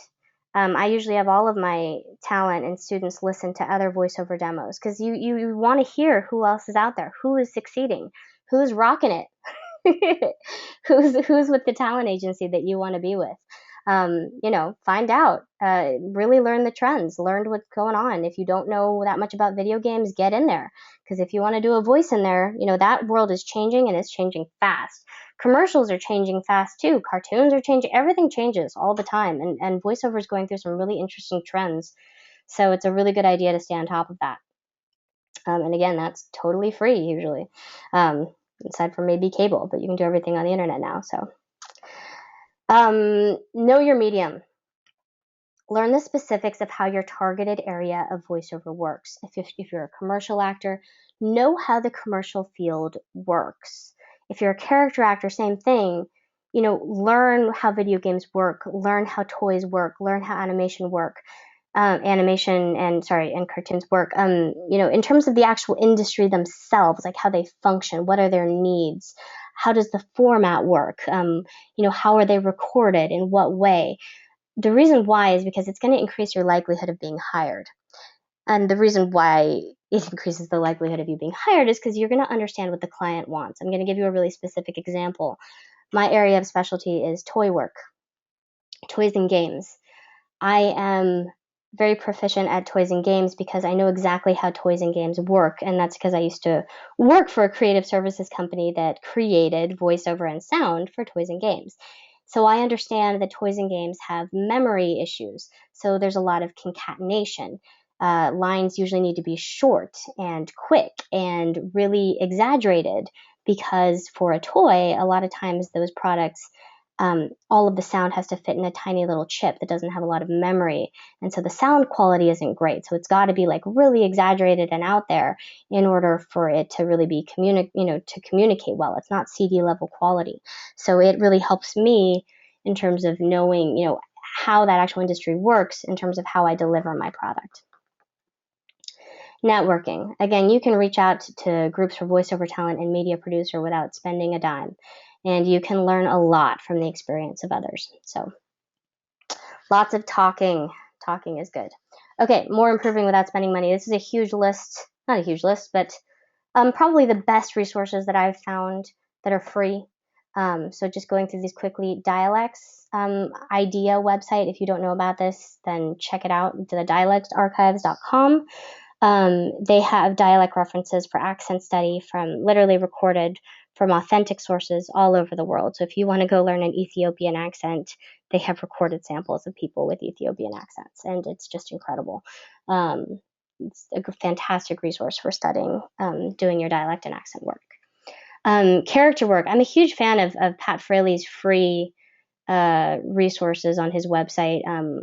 I usually have all of my talent and students listen to other voiceover demos because you want to hear who else is out there, who is succeeding, who's rocking it, who's with the talent agency that you want to be with. Find out, really learn the trends, learn what's going on. If you don't know that much about video games, get in there. Because if you want to do a voice in there, that world is changing and it's changing fast. Commercials are changing fast too. Cartoons are changing. Everything changes all the time. And voiceover is going through some really interesting trends. So it's a really good idea to stay on top of that. And again, that's totally free usually, aside from maybe cable, but you can do everything on the internet now. So know your medium. Learn the specifics of how your targeted area of voiceover works. If you're a commercial actor, know how the commercial field works. If you're a character actor, same thing. Learn how video games work, learn how toys work, learn how animation and cartoons work. In terms of the actual industry themselves, like how they function, what are their needs, how does the format work, how are they recorded, in what way. The reason why is because it's going to increase your likelihood of being hired. And the reason why it increases the likelihood of you being hired is because you're going to understand what the client wants. I'm going to give you a really specific example. My area of specialty is toy work, toys and games. I am very proficient at toys and games because I know exactly how toys and games work, and that's because I used to work for a creative services company that created voiceover and sound for toys and games. So I understand that toys and games have memory issues, so there's a lot of concatenation. Lines usually need to be short and quick and really exaggerated because for a toy, a lot of times those products, all of the sound has to fit in a tiny little chip that doesn't have a lot of memory. And so the sound quality isn't great. So it's got to be really exaggerated and out there in order for it to really be to communicate well. It's not CD level quality. So it really helps me in terms of knowing, how that actual industry works in terms of how I deliver my product. Networking. Again, you can reach out to groups for voiceover talent and media producer without spending a dime. And you can learn a lot from the experience of others. So lots of talking. Talking is good. Okay, more improving without spending money. This is a huge list. Not a huge list, but probably the best resources that I've found that are free. So just going through these quickly. Dialects idea website. If you don't know about this, then check it out. The dialectarchives.com. They have dialect references for accent study from literally recorded from authentic sources all over the world. So if you want to go learn an Ethiopian accent, they have recorded samples of people with Ethiopian accents, and it's just incredible. It's a fantastic resource for studying, doing your dialect and accent work. Character work. I'm a huge fan of Pat Fraley's free resources on his website.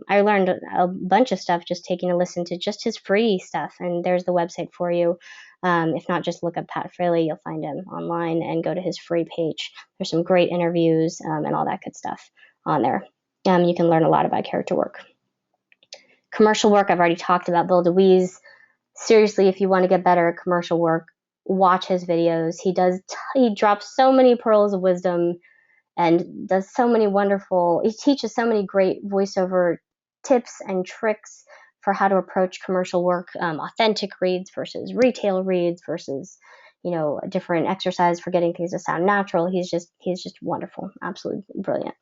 I learned a bunch of stuff just taking a listen to just his free stuff, and there's the website for you. If not, just look up Pat Fraley. You'll find him online and go to his free page. There's some great interviews and all that good stuff on there. You can learn a lot about character work. Commercial work, I've already talked about Bill DeWeese. Seriously, if you want to get better at commercial work, watch his videos. He drops so many pearls of wisdom and does so many he teaches so many great voiceover tips and tricks for how to approach commercial work, authentic reads versus retail reads versus, a different exercise for getting things to sound natural. He's just wonderful, absolutely brilliant.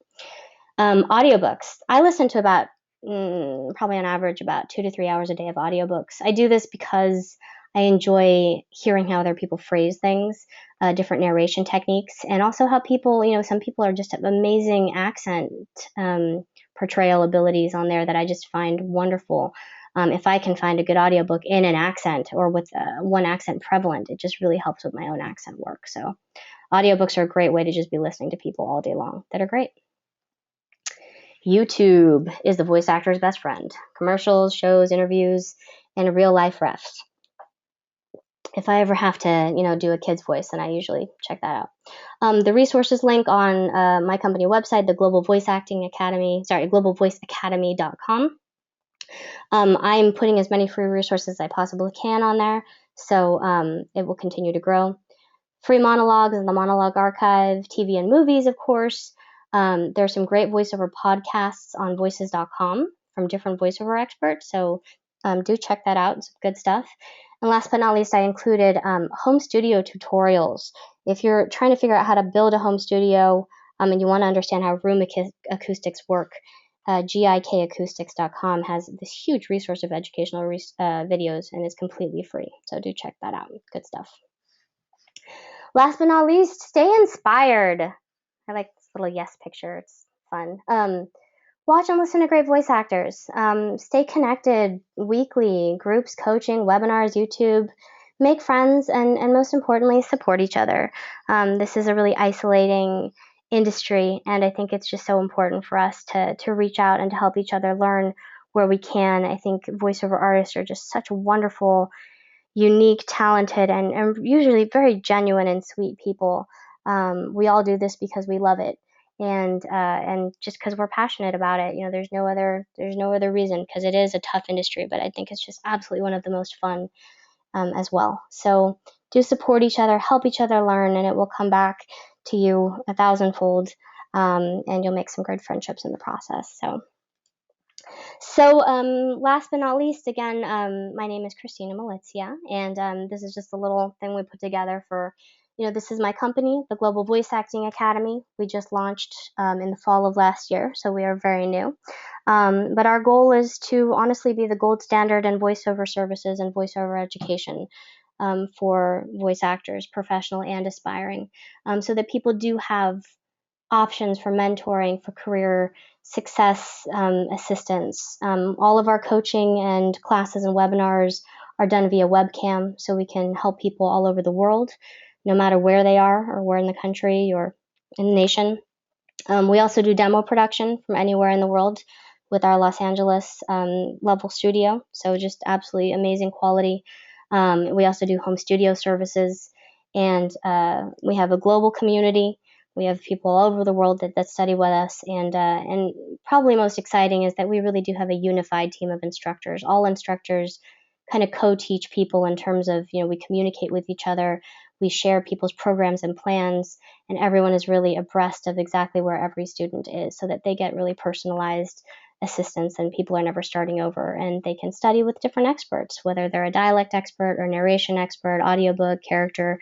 Audiobooks. I listen to about probably on average about 2 to 3 hours a day of audiobooks. I do this because I enjoy hearing how other people phrase things, different narration techniques, and also how people, some people are just have amazing accent portrayal abilities on there that I just find wonderful. If I can find a good audiobook in an accent or with one accent prevalent, it just really helps with my own accent work. So audiobooks are a great way to just be listening to people all day long that are great. YouTube is the voice actor's best friend. Commercials, shows, interviews, and real life refs. If I ever have to, do a kid's voice, then I usually check that out. The resources link on my company website, the Global Voice Acting Academy, globalvoiceacademy.com. I'm putting as many free resources as I possibly can on there, so it will continue to grow. Free monologues in the monologue archive, TV and movies, of course. There's some great voiceover podcasts on voices.com from different voiceover experts, so do check that out. It's good stuff. And last but not least, I included home studio tutorials. If you're trying to figure out how to build a home studio and you want to understand how room acoustics work, gikacoustics.com has this huge resource of educational videos and is completely free. So do check that out. Good stuff. Last but not least, stay inspired. I like this little yes picture. It's fun. Watch and listen to great voice actors. Stay connected weekly, groups, coaching, webinars, YouTube. Make friends, and most importantly, support each other. This is a really isolating industry, and I think it's just so important for us to reach out and to help each other learn where we can. I think voiceover artists are just such wonderful, unique, talented, and usually very genuine and sweet people. We all do this because we love it. And just because we're passionate about it, there's no other reason, because it is a tough industry, but I think it's just absolutely one of the most fun as well. So do support each other, help each other learn, and it will come back to you 1,000-fold, and you'll make some good friendships in the process. So last but not least, again, my name is Cristina Milizia, and this is just a little thing we put together for, this is my company, the Global Voice Acting Academy. We just launched in the fall of last year, so we are very new. But our goal is to honestly be the gold standard in voiceover services and voiceover education for voice actors, professional and aspiring, so that people do have options for mentoring, for career success assistance. All of our coaching and classes and webinars are done via webcam, so we can help people all over the world, no matter where they are or where in the country or in the nation. We also do demo production from anywhere in the world with our Los Angeles level studio, so just absolutely amazing quality. We also do home studio services, and we have a global community. We have people all over the world that study with us, and probably most exciting is that we really do have a unified team of instructors. All instructors kind of co-teach people in terms of, we communicate with each other, we share people's programs and plans, and everyone is really abreast of exactly where every student is, so that they get really personalized assistance and people are never starting over, and they can study with different experts, whether they're a dialect expert or narration expert, audiobook, character,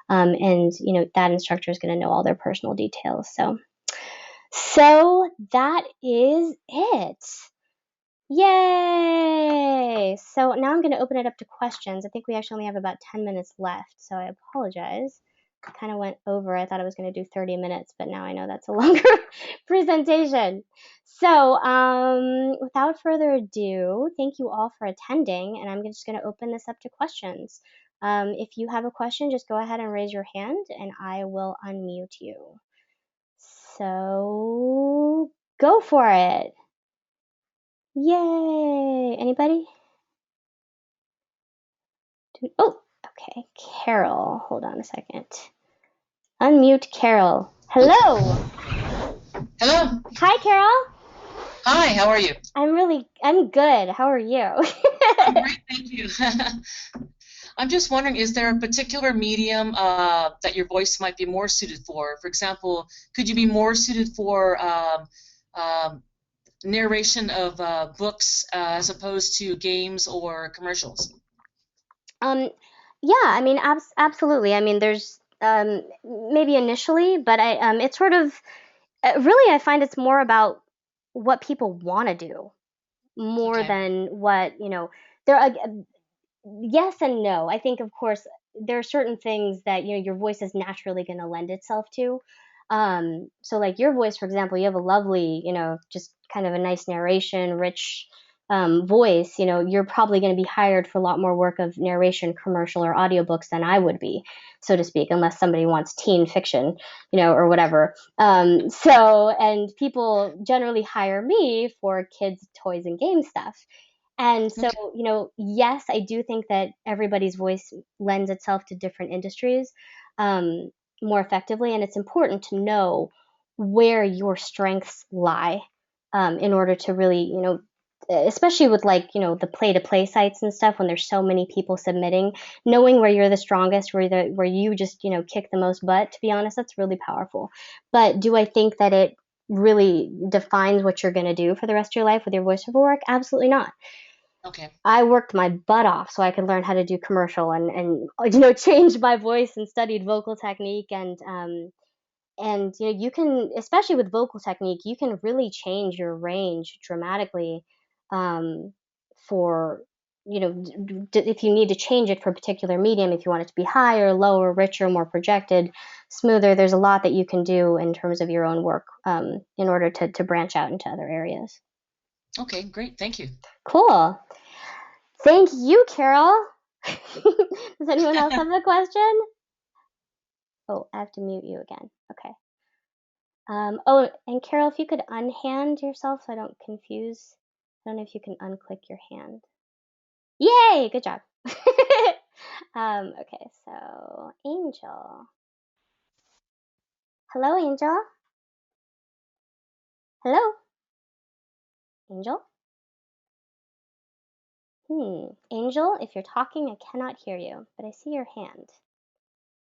and that instructor is going to know all their personal details. So that is it. Yay! So now I'm going to open it up to questions. I think we actually only have about 10 minutes left, so I apologize. I kind of went over. I thought I was going to do 30 minutes, but now I know that's a longer presentation. So without further ado, thank you all for attending, and I'm just going to open this up to questions. If you have a question, just go ahead and raise your hand, and I will unmute you. So go for it. Yay! Anybody? Oh, okay. Carol, hold on a second. Unmute Carol. Hello. Hello. Hi, Carol. Hi, how are you? I'm good. How are you? I'm great, thank you. I'm just wondering, is there a particular medium that your voice might be more suited for? For example, could you be more suited for narration of books as opposed to games or commercials? Um, yeah, I mean, absolutely. I mean, there's maybe initially, but it's sort of really, I find it's more about what people want to do more Okay. than what, there are, yes and no. I think, of course, there are certain things that, your voice is naturally going to lend itself to. So like your voice, for example, you have a lovely, just kind of a nice narration, rich voice. You're probably going to be hired for a lot more work of narration, commercial or audiobooks than I would be, so to speak, unless somebody wants teen fiction, or whatever. And people generally hire me for kids, toys, and game stuff. And so, Okay. yes, I do think that everybody's voice lends itself to different industries um, more effectively, and it's important to know where your strengths lie in order to really, especially with like, the play to play sites and stuff when there's so many people submitting, knowing where you're the strongest, where you just, kick the most butt, to be honest, that's really powerful. But do I think that it really defines what you're going to do for the rest of your life with your voiceover work? Absolutely not. Okay. I worked my butt off so I could learn how to do commercial and change my voice and studied vocal technique and you can, especially with vocal technique, you can really change your range dramatically um, for if you need to change it for a particular medium, if you want it to be higher, lower, richer, more projected, smoother. There's a lot that you can do in terms of your own work in order to branch out into other areas. Okay, great. Thank you. Cool. Thank you, Carol. Does anyone else have a question? Oh, I have to mute you again. Okay. Oh, and Carol, if you could unhand yourself so I don't confuse. I don't know if you can unclick your hand. Yay! Good job. Okay, so Angel. Hello, Angel. Hello, Angel. Angel, if you're talking, I cannot hear you, but I see your hand.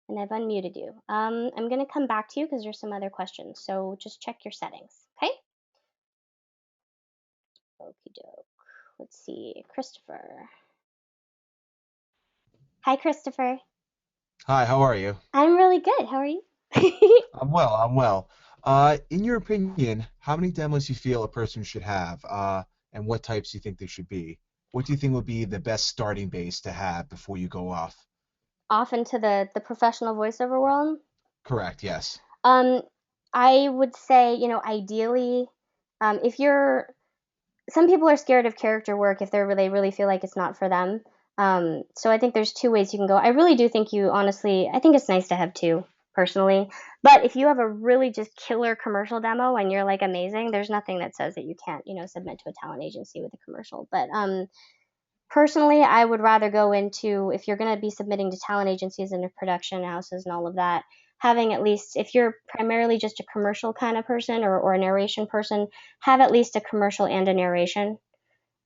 And I've unmuted you. I'm going to come back to you because there's some other questions. So just check your settings, okay? Okie doke. Let's see. Christopher. Hi, Christopher. Hi, how are you? I'm really good. How are you? I'm well, I'm well. In your opinion, how many demos do you feel a person should have, and what types do you think they should be? What do you think would be the best starting base to have before you go off? Off into the professional voiceover world. Correct, yes. Um, I would say, ideally, if you're some people are scared of character work if they really feel like it's not for them. So I think there's two ways you can go. I really do think I think it's nice to have two personally. But if you have a really just killer commercial demo and you're like amazing, there's nothing that says that you can't, submit to a talent agency with a commercial. But personally, I would rather go into, if you're going to be submitting to talent agencies and to production houses and all of that, having at least, if you're primarily just a commercial kind of person or a narration person, have at least a commercial and a narration.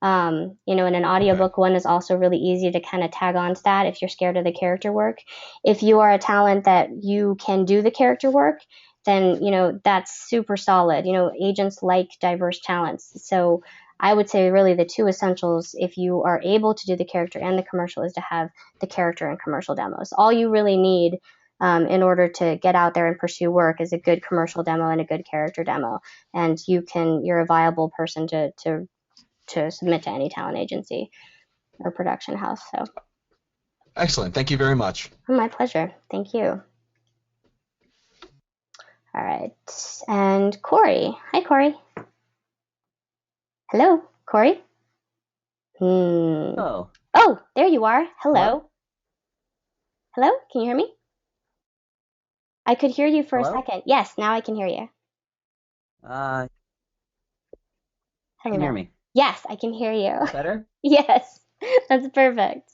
In an Okay. audiobook, one is also really easy to kind of tag on to that if you're scared of the character work. If you are a talent that you can do the character work, then, that's super solid. Agents like diverse talents. So I would say really the two essentials, if you are able to do the character and the commercial, is to have the character and commercial demos. All you really need in order to get out there and pursue work is a good commercial demo and a good character demo. And you're a viable person to submit to any talent agency or production house. So, Excellent. Thank you very much. my pleasure. Thank you. All right. And Corey. Hi, Corey. Hello, Corey. Oh, Oh, there you are. hello? Hello. Hello. Can you hear me? I could hear you for a Hello? second. Yes, now I can hear you. Uh, you can hear Hello. me. Yes, I can hear you. Better? Yes, that's perfect.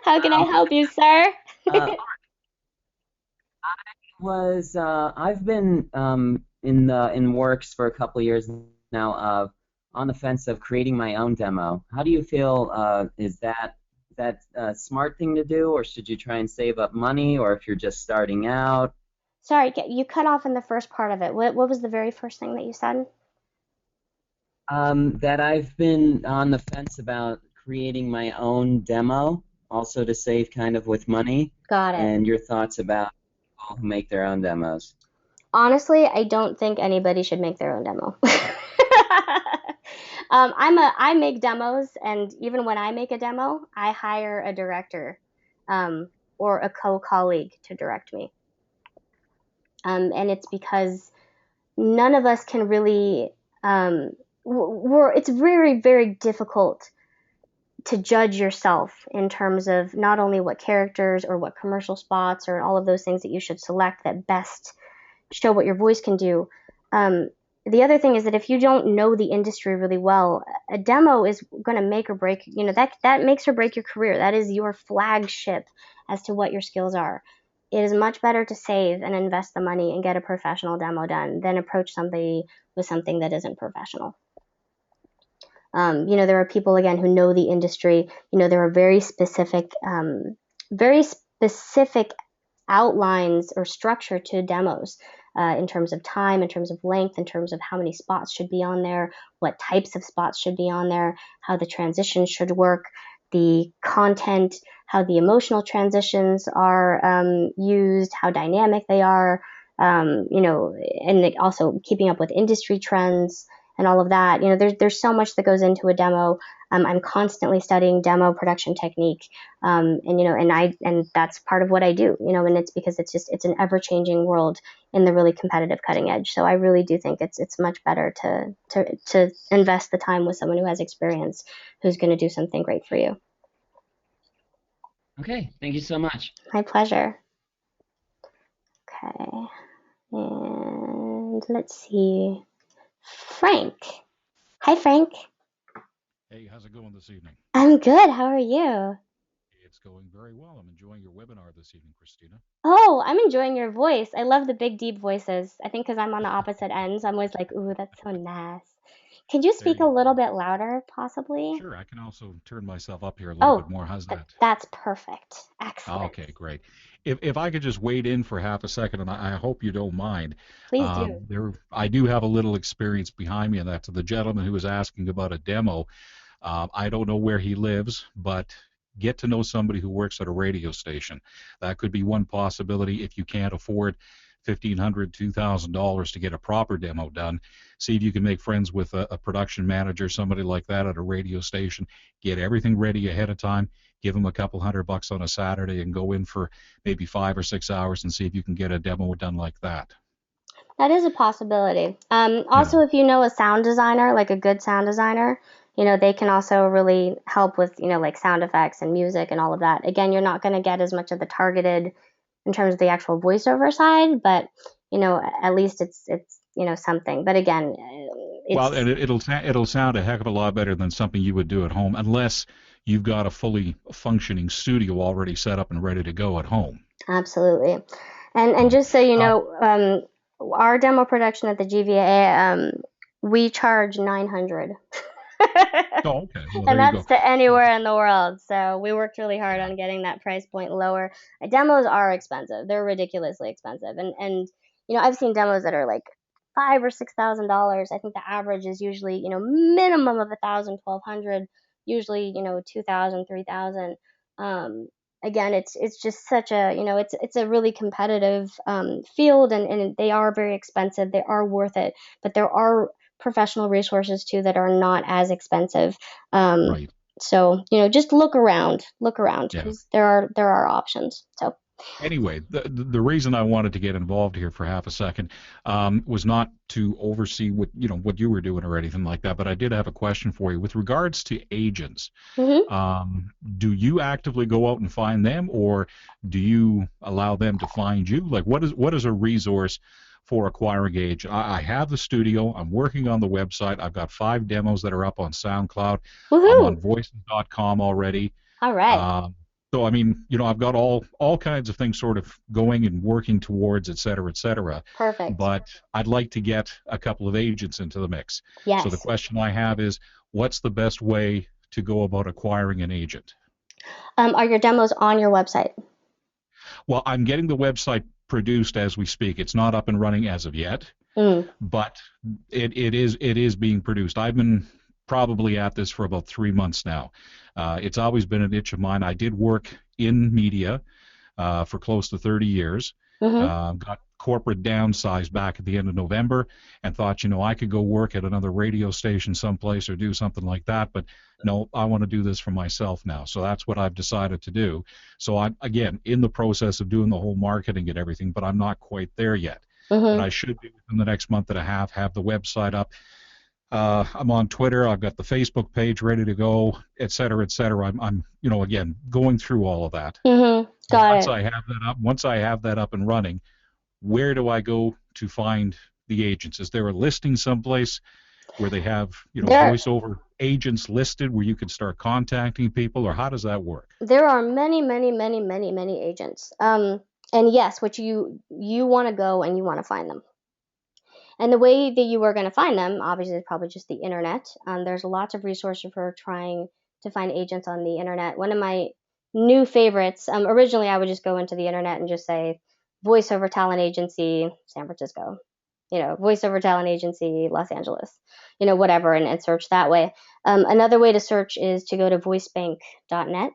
How can I Um, help you, sir? uh, I've been in works for a couple years now, on the fence of creating my own demo. How do you feel? Is that a smart thing to do, or should you try and save up money, or if you're just starting out? Sorry, you cut off in the first part of it. What was the very first thing that you said? That I've been on the fence about creating my own demo, also to save kind of with money, Got it. and your thoughts about people who make their own demos. Honestly, I don't think anybody should make their own demo. I make demos, and even when I make a demo, I hire a director, or a co-colleague to direct me. And it's because none of us can really, it's very, very difficult to judge yourself in terms of not only what characters or what commercial spots or all of those things that you should select that best show what your voice can do. The other thing is that if you don't know the industry really well, a demo is going to make or break, that makes or break your career. That is your flagship as to what your skills are. It is much better to save and invest the money and get a professional demo done than approach somebody with something that isn't professional. There are people, again, who know the industry. There are very specific outlines or structure to demos, in terms of time, in terms of length, in terms of how many spots should be on there, what types of spots should be on there, how the transitions should work, the content, how the emotional transitions are used, how dynamic they are, and also keeping up with industry trends and all of that. There's so much that goes into a demo. I'm constantly studying demo production technique, and that's part of what I do. And it's because it's an ever-changing world in the really competitive cutting edge. So I really do think it's much better to invest the time with someone who has experience, who's going to do something great for you. Okay, thank you so much. My pleasure. Okay, and let's see. Frank. Hi, Frank. Hey, how's it going this evening? I'm good. How are you? It's going very well. I'm enjoying your webinar this evening, Cristina. Oh, I'm enjoying your voice. I love the big, deep voices. I think because I'm on the opposite ends, I'm always like, ooh, that's so nice. Could you speak a little bit louder, possibly? Sure, I can also turn myself up here a little bit more. How's that? That's perfect. Excellent. Okay, great. If I could just wade in for half a second, and I hope you don't mind. Please do. I do have a little experience behind me, and that's the gentleman who was asking about a demo. I don't know where he lives, but get to know somebody who works at a radio station. That could be one possibility if you can't afford $1,500, $2,000 to get a proper demo done. See if you can make friends with a production manager, somebody like that at a radio station. Get everything ready ahead of time. Give them a couple $100 on a Saturday and go in for maybe 5 or 6 hours and see if you can get a demo done like that. That is a possibility. Also, if you know a sound designer, like a good sound designer, they can also really help with, like sound effects and music and all of that. Again, you're not going to get as much of the targeted in terms of the actual voiceover side, but, at least it's something. But again, well, and it'll sound a heck of a lot better than something you would do at home, unless you've got a fully functioning studio already set up and ready to go at home. Absolutely. And just so you know, our demo production at the GVA, we charge $900. Oh, okay. Well, and that's to anywhere in the world. So we worked really hard on getting that price point lower. Demos are expensive. They're ridiculously expensive. And I've seen demos that are like $5,000 or $6,000. I think the average is usually, minimum of $1,000, $1,200, usually, $2,000, $3,000. Again, it's just such a, it's a really competitive field, and they are very expensive. They are worth it, but there are professional resources too that are not as expensive. Right. So just look around because there are options. So anyway, the reason I wanted to get involved here for half a second was not to oversee what you were doing or anything like that, but I did have a question for you with regards to agents. Mm-hmm. Do you actively go out and find them, or do you allow them to find you? Like, what is a resource for acquiring agent? I have the studio. I'm working on the website. I've got 5 demos that are up on SoundCloud. Woohoo! I'm on Voices.com already. All right. So, I mean, I've got all kinds of things sort of going and working towards, et cetera, et cetera. Perfect. But I'd like to get a couple of agents into the mix. Yes. So the question I have is, what's the best way to go about acquiring an agent? Are your demos on your website? Well, I'm getting the website produced as we speak. It's not up and running as of yet. but it is being produced. I've been probably at this for about 3 months now. It's always been an itch of mine. I did work in media for close to 30 years. Got corporate downsized back at the end of November and thought, I could go work at another radio station someplace or do something like that. But no, I want to do this for myself now. So that's what I've decided to do. So I'm, again, in the process of doing the whole marketing and everything, but I'm not quite there yet. But I should be within the next month and a half, have the website up. I'm on Twitter. I've got the Facebook page ready to go, et cetera, et cetera. I'm again, going through all of that. Once I have that up and running, where do I go to find the agents? Is there a listing someplace where they have, voiceover agents listed where you can start contacting people, or how does that work? There are many, many, many, many, many agents. And yes, what you want to go and you want to find them. And the way that you are going to find them, obviously, is probably just the internet. There's lots of resources for trying to find agents on the internet. One of my new favorites, originally I would just go into the internet and just say Voiceover Talent Agency, San Francisco, Voiceover Talent Agency, Los Angeles, whatever, and search that way. Another way to search is to go to voicebank.net.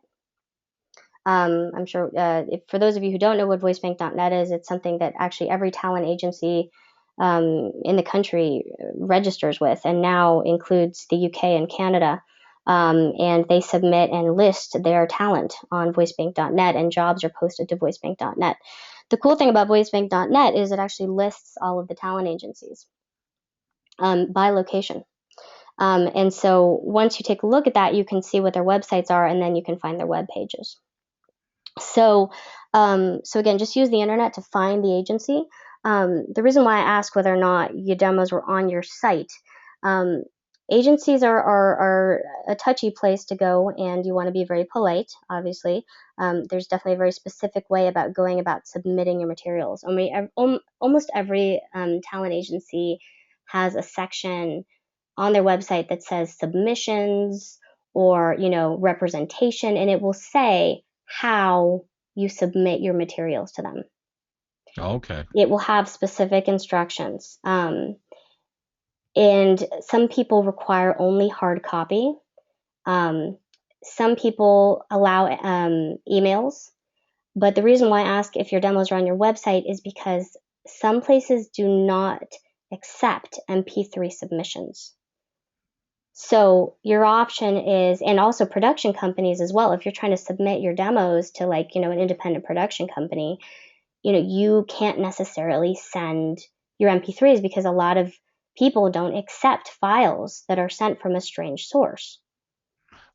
I'm sure for those of you who don't know what voicebank.net is, it's something that actually every talent agency in the country registers with, and now includes the UK and Canada. And they submit and list their talent on voicebank.net, and jobs are posted to voicebank.net. The cool thing about voicebank.net is it actually lists all of the talent agencies by location. And so once you take a look at that, you can see what their websites are, and then you can find their web pages. So again, just use the internet to find the agency. The reason why I asked whether or not your demos were on your site, agencies are a touchy place to go, and you want to be very polite, obviously. There's definitely a very specific way about going about submitting your materials. Almost every talent agency has a section on their website that says submissions or, representation, and it will say how you submit your materials to them. Okay. It will have specific instructions. And some people require only hard copy. Some people allow emails. But the reason why I ask if your demos are on your website is because some places do not accept MP3 submissions. So your option is, and also production companies as well, if you're trying to submit your demos to an independent production company, you can't necessarily send your MP3s because a lot of people don't accept files that are sent from a strange source.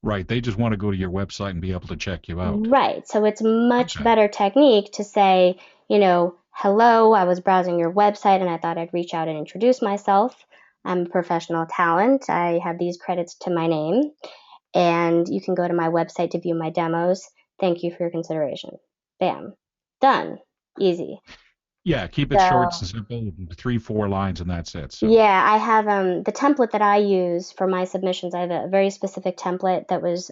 Right. They just want to go to your website and be able to check you out. Right. So it's much better technique to say, hello, I was browsing your website and I thought I'd reach out and introduce myself. I'm a professional talent. I have these credits to my name, and you can go to my website to view my demos. Thank you for your consideration. Bam. Done. Easy. Yeah, keep it short and simple, 3-4 lines, and that's it. So. Yeah, I have the template that I use for my submissions. I have a very specific template that was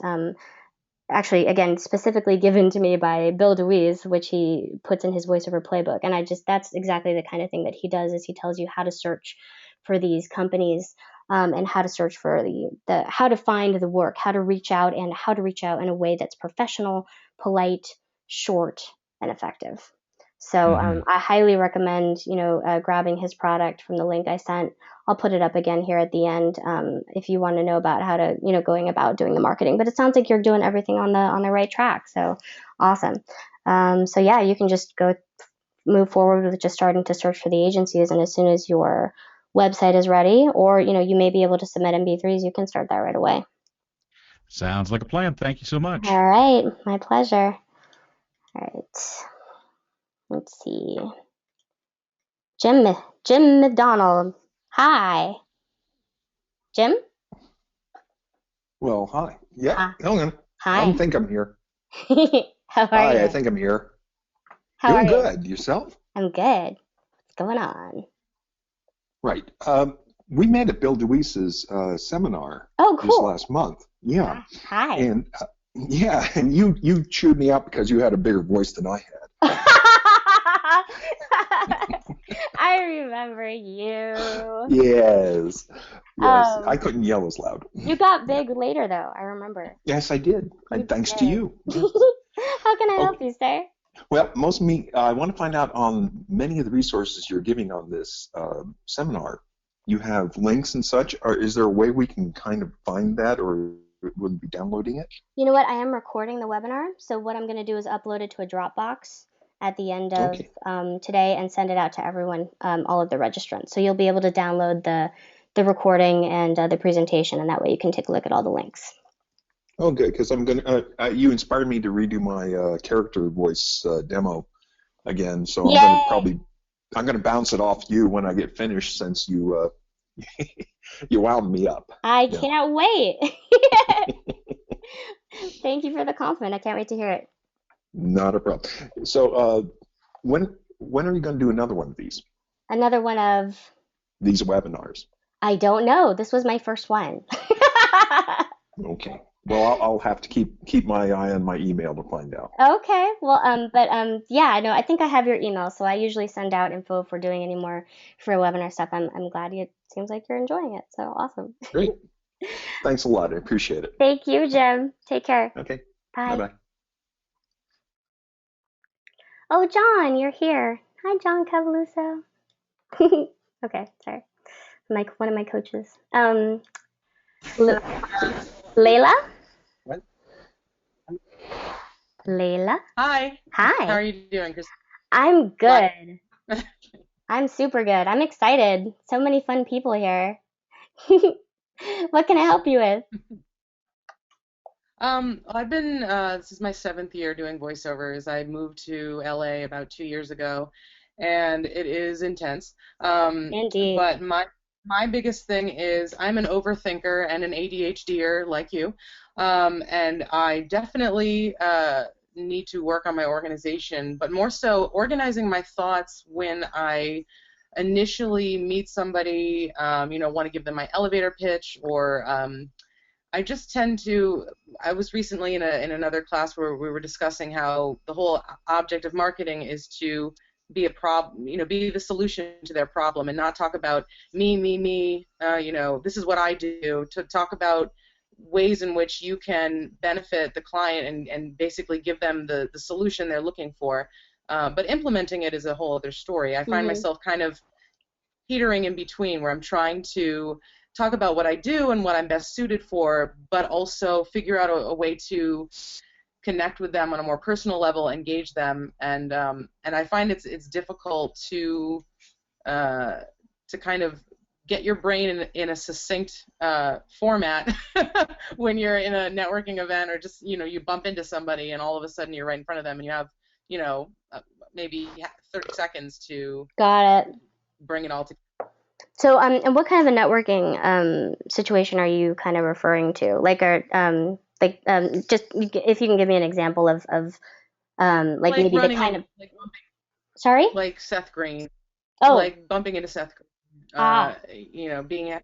actually, again, specifically given to me by Bill DeWeese, which he puts in his voiceover playbook. And that's exactly the kind of thing that he does, is he tells you how to search for these companies and how to search for how to find the work, how to reach out, and how to reach out in a way that's professional, polite, short, and effective. So I highly recommend, grabbing his product from the link I sent. I'll put it up again here at the end if you want to know about how to, going about doing the marketing. But it sounds like you're doing everything on the right track. So awesome. So yeah, you can just move forward with just starting to search for the agencies, and as soon as your website is ready, or you may be able to submit MP3s, you can start that right away. Sounds like a plan. Thank you so much. All right, my pleasure. All right. Let's see. Jim McDonald. Hi. Jim? Well, hi. Yeah, Hi. hang on. Hi. I don't think I'm here. How are you? I think I'm here. How Doing are you? good. Yourself? I'm good. What's going on? Right. We met at Bill DeWeese's seminar Oh, this cool. last month. Yeah. Hi. And and you chewed me out because you had a bigger voice than I had. I remember you. Yes. Yes. I Um, couldn't yell as loud. you got Yeah. big later, though. I remember. Yes, I did. You And thanks to did. you. Yes. How can I help Okay. you, sir? Well, most of me, I want to find out on many of the resources you're giving on this seminar. You have links and such. Or is there a way we can kind of find that, or will you be downloading it? You know what? I am recording the webinar, so what I'm going to do is upload it to a Dropbox at the end of Okay. today and send it out to everyone, all of the registrants. So you'll be able to download the recording and the presentation, and that way you can take a look at all the links. Oh, good, because I'm gonna. You inspired me to redo my character voice demo again, so Yay! I'm gonna bounce it off you when I get finished, since you you wound me up. I Yeah. can't wait. Thank you for the compliment. I can't wait to hear it. Not a problem. So, when are you going to do another one of Another one of, these webinars? I don't know. This was my first one. Okay. Well, I'll have to keep my eye on my email to find out. Okay. Well, but yeah, no, I think I have your email, so I usually send out info if we're doing any more free webinar stuff. I'm glad it seems like you're enjoying it. So awesome. Great. Thanks a lot. I appreciate it. Thank you, Jim. Take care. Okay. Bye. Bye-bye. Oh, John, you're here. Hi, John Cavaluso. Okay, sorry. One of my coaches. Layla? What? Layla? Hi. Hi. How are you doing, Chris? I'm good. I'm super good. I'm excited. So many fun people here. What can I help you with? I've been this is my 7th year doing voiceovers. I moved to LA about 2 years ago, and it is intense. Indeed. But my biggest thing is I'm an overthinker and an ADHDer like you, and I definitely need to work on my organization, but more so organizing my thoughts when I initially meet somebody, want to give them my elevator pitch, or I just tend to. I was recently in another class where we were discussing how the whole object of marketing is to be a problem, be the solution to their problem, and not talk about me. This is what I do. To talk about ways in which you can benefit the client and basically give them the solution they're looking for. But implementing it is a whole other story. I find myself kind of teetering in between, where I'm trying to talk about what I do and what I'm best suited for, but also figure out a way to connect with them on a more personal level, engage them, and I find it's difficult to kind of get your brain in a succinct format when you're in a networking event, or just you bump into somebody and all of a sudden you're right in front of them and you have maybe 30 seconds to Got it. bring it all together. So, and what kind of a networking situation are you kind of referring to? Just if you can give me an example of like maybe the kind of. Sorry? Like Seth Green. Oh. Like bumping into Seth Green. Being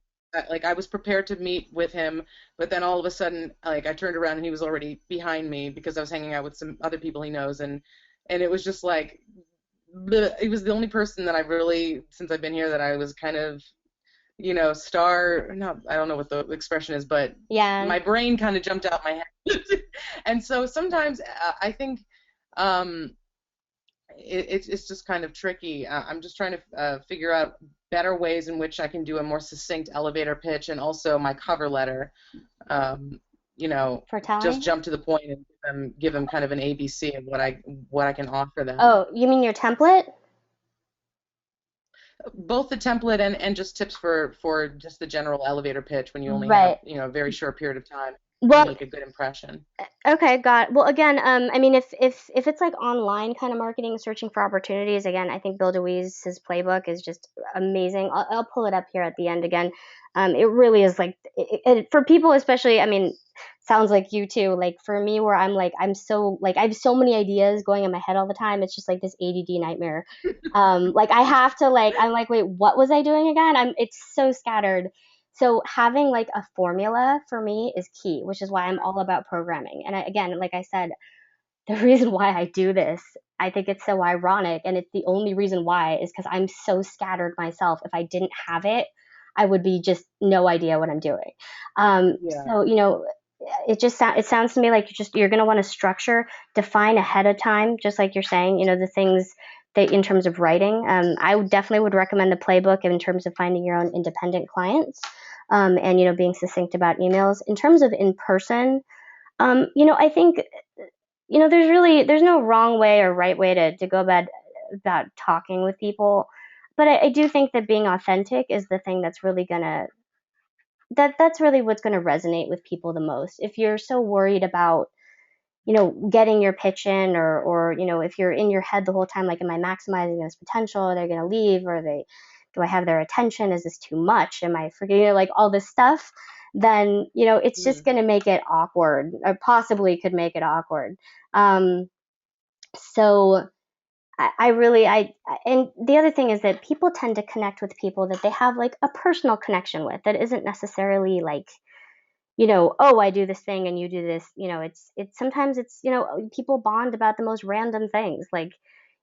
like I was prepared to meet with him, but then all of a sudden, like I turned around and he was already behind me because I was hanging out with some other people he knows, and it was just like. He was the only person that I really, since I've been here, that I was kind of, I don't know what the expression is, but yeah, my brain kind of jumped out my head. And so sometimes I think it's just kind of tricky. I'm just trying to figure out better ways in which I can do a more succinct elevator pitch, and also my cover letter. For telling? Just jump to the point and give them kind of an ABC of what I can offer them. Oh, you mean your template? Both the template and just tips for just the general elevator pitch when you only have a very short period of time to make a good impression. Okay, got it. Well, again, I mean, if it's like online kind of marketing, searching for opportunities, again, I think Bill DeWeese's playbook is just amazing. I'll pull it up here at the end again. It really is like for people, especially. I mean, sounds like you too. Like for me, where I'm so I have so many ideas going in my head all the time. It's just like this ADD nightmare. Like I have to I'm like, wait, what was I doing again? It's so scattered. So having like a formula for me is key, which is why I'm all about programming. And again, like I said, the reason why I do this, I think it's so ironic, and it's the only reason why is because I'm so scattered myself. If I didn't have it, I would be just no idea what I'm doing. Yeah. So it sounds to me like you're going to want to structure, define ahead of time, just like you're saying. The things that in terms of writing, I definitely would recommend the playbook in terms of finding your own independent clients, and being succinct about emails. In terms of in person, I think there's no wrong way or right way to go about talking with people, but I do think that being authentic is the thing that's really gonna that's really what's gonna resonate with people the most. If you're so worried about getting your pitch in, or if you're in your head the whole time, like, am I maximizing this potential? Are they gonna leave? Do I have their attention? Is this too much? Am I forgetting, like, all this stuff? Then it's just gonna make it awkward, or possibly could make it awkward. Um, so I really and the other thing is that people tend to connect with people that they have like a personal connection with, that isn't necessarily like, oh, I do this thing and you do this. It's sometimes it's, people bond about the most random things, like,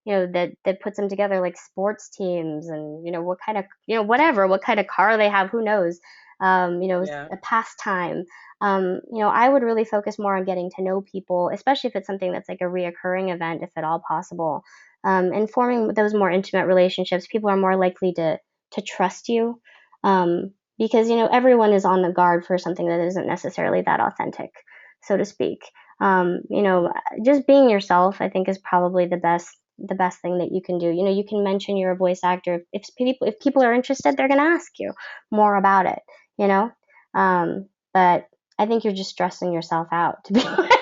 that puts them together, like sports teams, and, what kind of, whatever, what kind of car they have, who knows, Yeah. a pastime. I would really focus more on getting to know people, especially if it's something that's like a reoccurring event, if at all possible, and forming those more intimate relationships. People are more likely to trust you. Because everyone is on the guard for something that isn't necessarily that authentic, so to speak. Just being yourself, I think, is probably the best thing that you can do. You can mention you're a voice actor. If people are interested, they're going to ask you more about it. But I think you're just stressing yourself out, to be honest.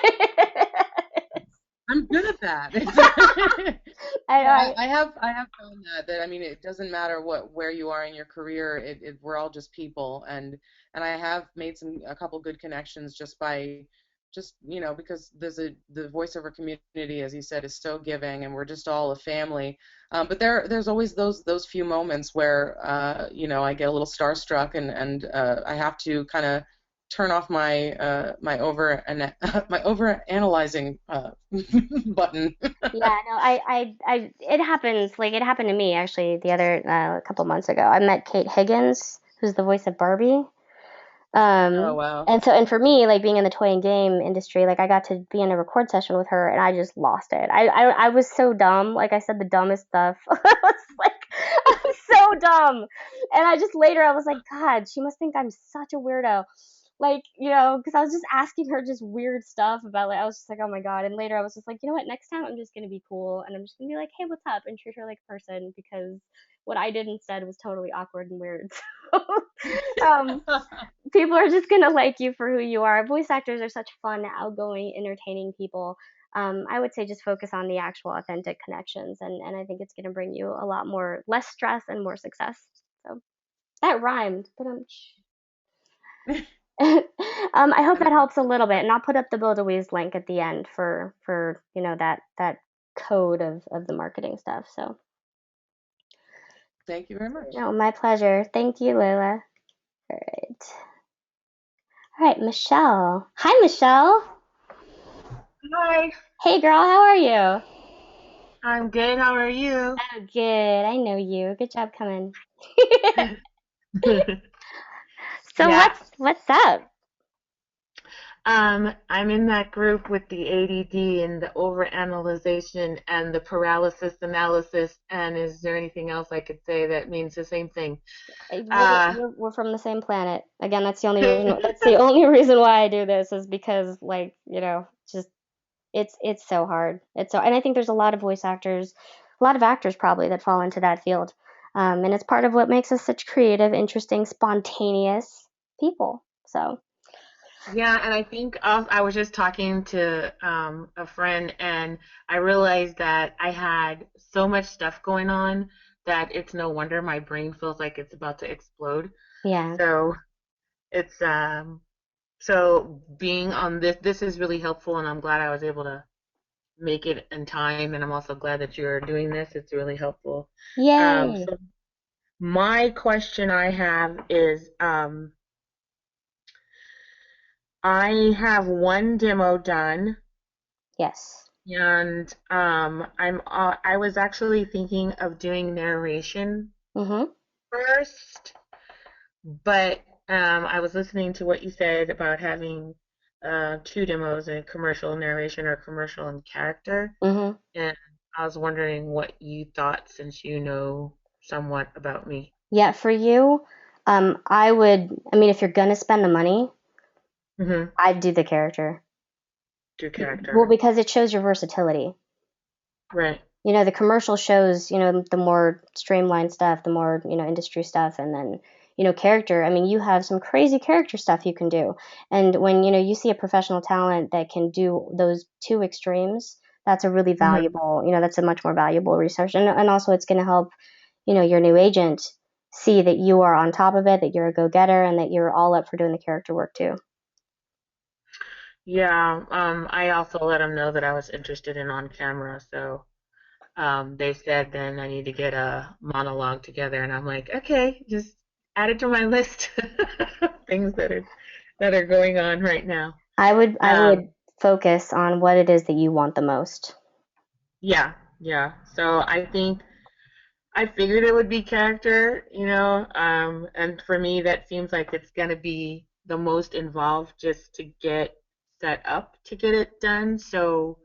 I'm good at that. I, I have found that I mean, it doesn't matter where you are in your career. We're all just people, and I have made a couple good connections just because the voiceover community, as you said, is so giving, and we're just all a family. But there's always those few moments where I get a little starstruck, and I have to kind of turn off my over analyzing button. Yeah, no, it happens. Like, it happened to me actually the other a couple months ago. I met Kate Higgins, who's the voice of Barbie. Oh, wow. And for me, like, being in the toy and game industry, like, I got to be in a record session with her, and I just lost it. I was so dumb. Like, I said the dumbest stuff. I was like, I'm so dumb. And later I was like, God, she must think I'm such a weirdo. Like, because I was just asking her just weird stuff about, like, I was just like, oh my God. And later I was just like, you know what? Next time I'm just gonna be cool, and I'm just gonna be like, hey, what's up, and treat her like a person, because what I did instead was totally awkward and weird. So, people are just gonna like you for who you are. Voice actors are such fun, outgoing, entertaining people. I would say just focus on the actual authentic connections, and I think it's gonna bring you a lot more, less stress and more success. So that rhymed, but I hope that helps a little bit, and I'll put up the Build a Wheeze link at the end for that code of the marketing stuff. So Thank you very much. no, my pleasure. Thank you, Layla. All right, Michelle. Hi, Michelle. Hi, Hey, girl. How are you? I'm good. How are you? Oh, good. I know you. Good job coming. So Yeah. what's up? I'm in that group with the ADD and the overanalyzation and the paralysis analysis. And is there anything else I could say that means the same thing? We're from the same planet. Again, that's the only reason. That's the only reason why I do this, is because, like, just it's so hard. And I think there's a lot of voice actors, a lot of actors probably, that fall into that field. And it's part of what makes us such creative, interesting, spontaneous people. So Yeah, and I think I was just talking to a friend, and I realized that I had so much stuff going on that it's no wonder my brain feels like it's about to explode. yeah. So it's so being on this is really helpful, and I'm glad I was able to make it in time, and I'm also glad that you're doing this. It's really helpful. Yay. So my question I have is, I have one demo done, Yes. and I was actually thinking of doing narration Mm-hmm. first, but I was listening to what you said about having two demos, a commercial narration or commercial and character, Mm-hmm. and I was wondering what you thought since you know somewhat about me. Yeah, for you, I mean, if you're gonna spend the money, Mm-hmm. I'd do the character. Do Well, character. because it shows your versatility. Right. The commercial shows, the more streamlined stuff, the more, industry stuff, and then, character. I mean, you have some crazy character stuff you can do. And when, you see a professional talent that can do those two extremes, that's a really Mm-hmm. valuable, that's a much more valuable resource. And also it's going to help, your new agent see that you are on top of it, that you're a go-getter, and that you're all up for doing the character work too. Yeah. I also let them know that I was interested in on camera, so they said then I need to get a monologue together, and I'm like, okay, just add it to my list of things that are going on right now. I would Um, focus on what it is that you want the most. yeah, yeah. So I think I figured it would be character, and for me that seems like it's gonna be the most involved just to get set up to get it done. So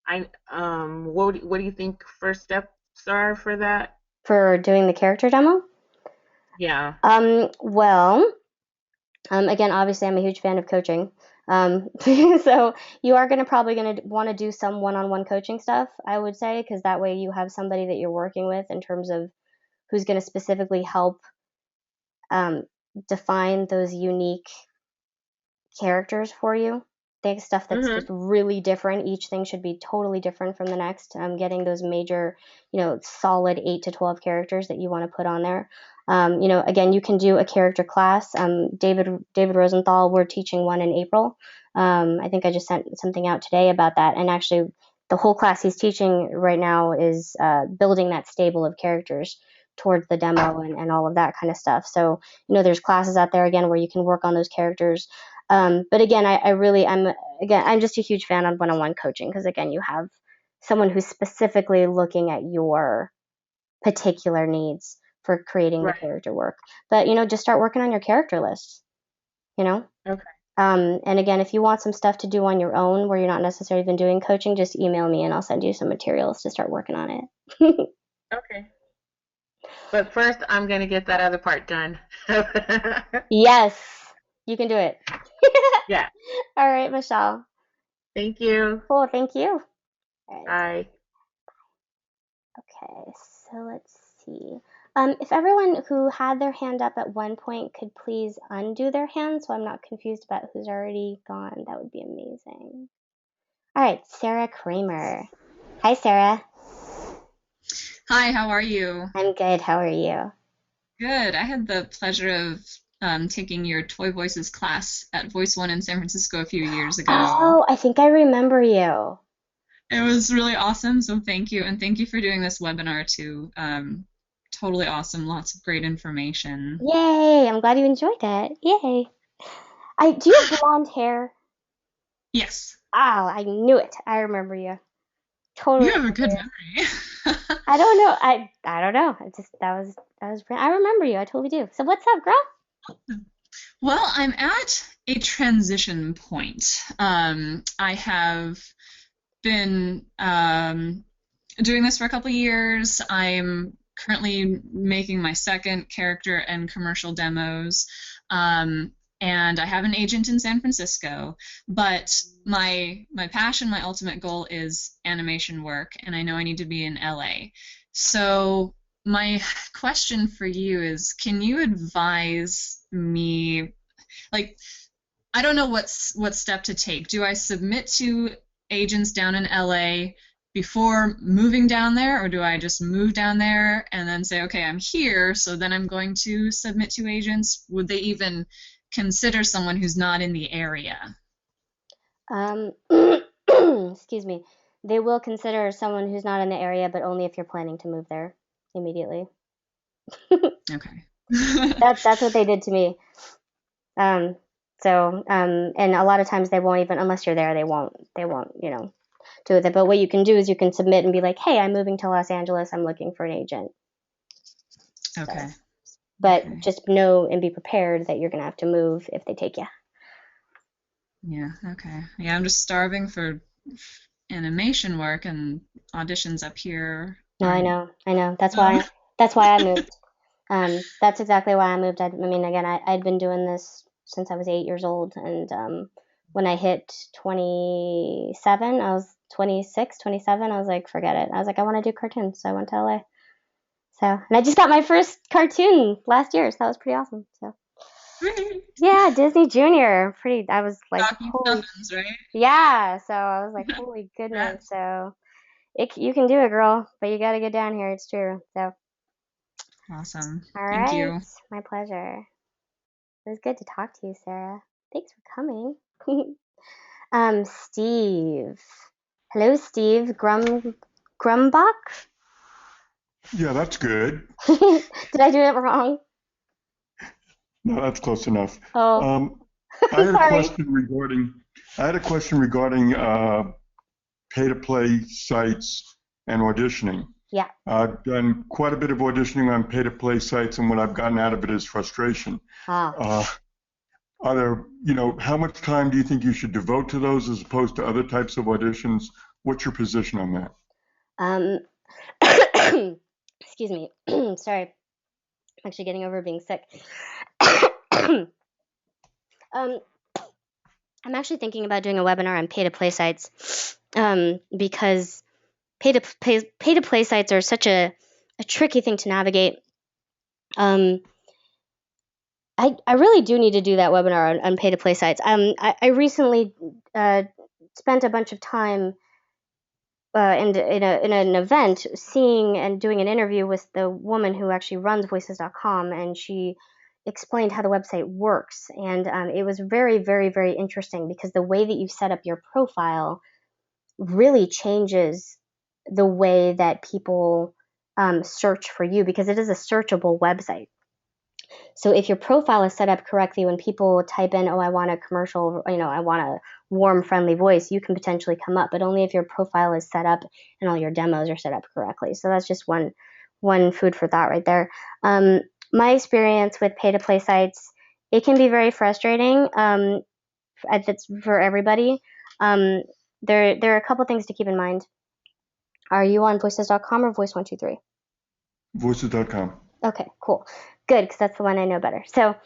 what do you think first steps are for that? For doing the character demo, Yeah. well, again, obviously, I'm a huge fan of coaching. So you are probably gonna want to do some one-on-one coaching stuff, I would say, because that way you have somebody that you're working with in terms of who's going to specifically help um, define those unique characters for you. Think stuff that's just Mhm. really different. Each thing should be totally different from the next. Getting those major, solid 8 to 12 characters that you want to put on there. Again, you can do a character class. David Rosenthal, we're teaching one in April. I think I just sent something out today about that. And actually, the whole class he's teaching right now is building that stable of characters towards the demo and all of that kind of stuff. So, there's classes out there again where you can work on those characters. But again, I'm just a huge fan on one-on-one coaching because again, you have someone who's specifically looking at your particular needs for creating the Right. character work. But just start working on your character list. You know. Okay. And again, if you want some stuff to do on your own where you're not necessarily even doing coaching, just email me and I'll send you some materials to start working on it. Okay. But first, I'm gonna get that other part done. Yes, you can do it. Yeah. All right, Michelle. Thank you. Cool. Thank you. All right. Bye. Okay, so let's see. If everyone who had their hand up at one point could please undo their hand so I'm not confused about who's already gone, that would be amazing. All right, Sarah Kramer. Hi, Sarah. Hi, how are you? I'm good. How are you? Good. I had the pleasure of taking your Toy Voices class at Voice One in San Francisco a few years ago. Oh, I think I remember you. It was really awesome, so thank you. And thank you for doing this webinar too. Totally awesome. Lots of great information. Yay! I'm glad you enjoyed it. Yay! Do you have blonde hair? Yes. Oh, I knew it. I remember you. Totally You have a remember good you. memory. I don't know. I don't know. It just that was. I remember you. I totally do. So what's up, girl? Well, I'm at a transition point. I have been doing this for a couple of years. I'm currently making my second character and commercial demos. And I have an agent in San Francisco, but my passion, my ultimate goal is animation work, and I know I need to be in LA. So my question for you is, can you advise me, like, I don't know what step to take. Do I submit to agents down in LA before moving down there, or do I just move down there and then say, okay, I'm here, so then I'm going to submit to agents? Would they even consider someone who's not in the area? Excuse me. They will consider someone who's not in the area, but only if you're planning to move there immediately. Okay. That's what they did to me. And a lot of times they won't even, unless you're there, they won't, do with it. But what you can do is you can submit and be like, hey, I'm moving to Los Angeles. I'm looking for an agent. Okay. So, but Okay. just know and be prepared that you're going to have to move if they take you. Yeah, okay. Yeah, I'm just starving for animation work, and auditions up here No, I aren't. know. That's why I moved. That's exactly why I moved. I mean, again, I'd been doing this since I was 8 years old, and when I hit 27, I was 26, 27. I was like, forget it. I was like, I want to do cartoons, so I went to LA. So, and I just got my first cartoon last year, so that was pretty awesome. So, yeah, Disney Junior. I was like, Talking holy, Stuffins, right? yeah. So I was like, holy goodness. So, you can do it, girl, but you got to get down here. It's true. So, Awesome. all Thank right, you. my pleasure. It was good to talk to you, Sarah. Thanks for coming. Steve. Hello, Steve. Grumbach? Yeah, that's good. Did I do it wrong? No, that's close enough. Oh, I had a sorry. question regarding pay-to-play sites and auditioning. Yeah. I've done quite a bit of auditioning on pay-to-play sites, and what I've gotten out of it is frustration. Ah. Are there, how much time do you think you should devote to those as opposed to other types of auditions? What's your position on that? Excuse me. Sorry. I'm actually getting over being sick. I'm actually thinking about doing a webinar on pay-to-play sites because pay-to-play sites are such a tricky thing to navigate. I really do need to do that webinar on pay-to-play sites. I recently spent a bunch of time in an event seeing and doing an interview with the woman who actually runs Voices.com, and she explained how the website works. And it was very, very, very interesting because the way that you set up your profile really changes the way that people search for you, because it is a searchable website. So if your profile is set up correctly, when people type in, oh, I want a commercial, I want a warm, friendly voice, you can potentially come up, but only if your profile is set up and all your demos are set up correctly. So that's just one food for thought right there. My experience with pay-to-play sites, it can be very frustrating. It's for everybody. There are a couple things to keep in mind. Are you on voices.com or voice123? Voices.com. Okay, cool. Good, because that's the one I know better. So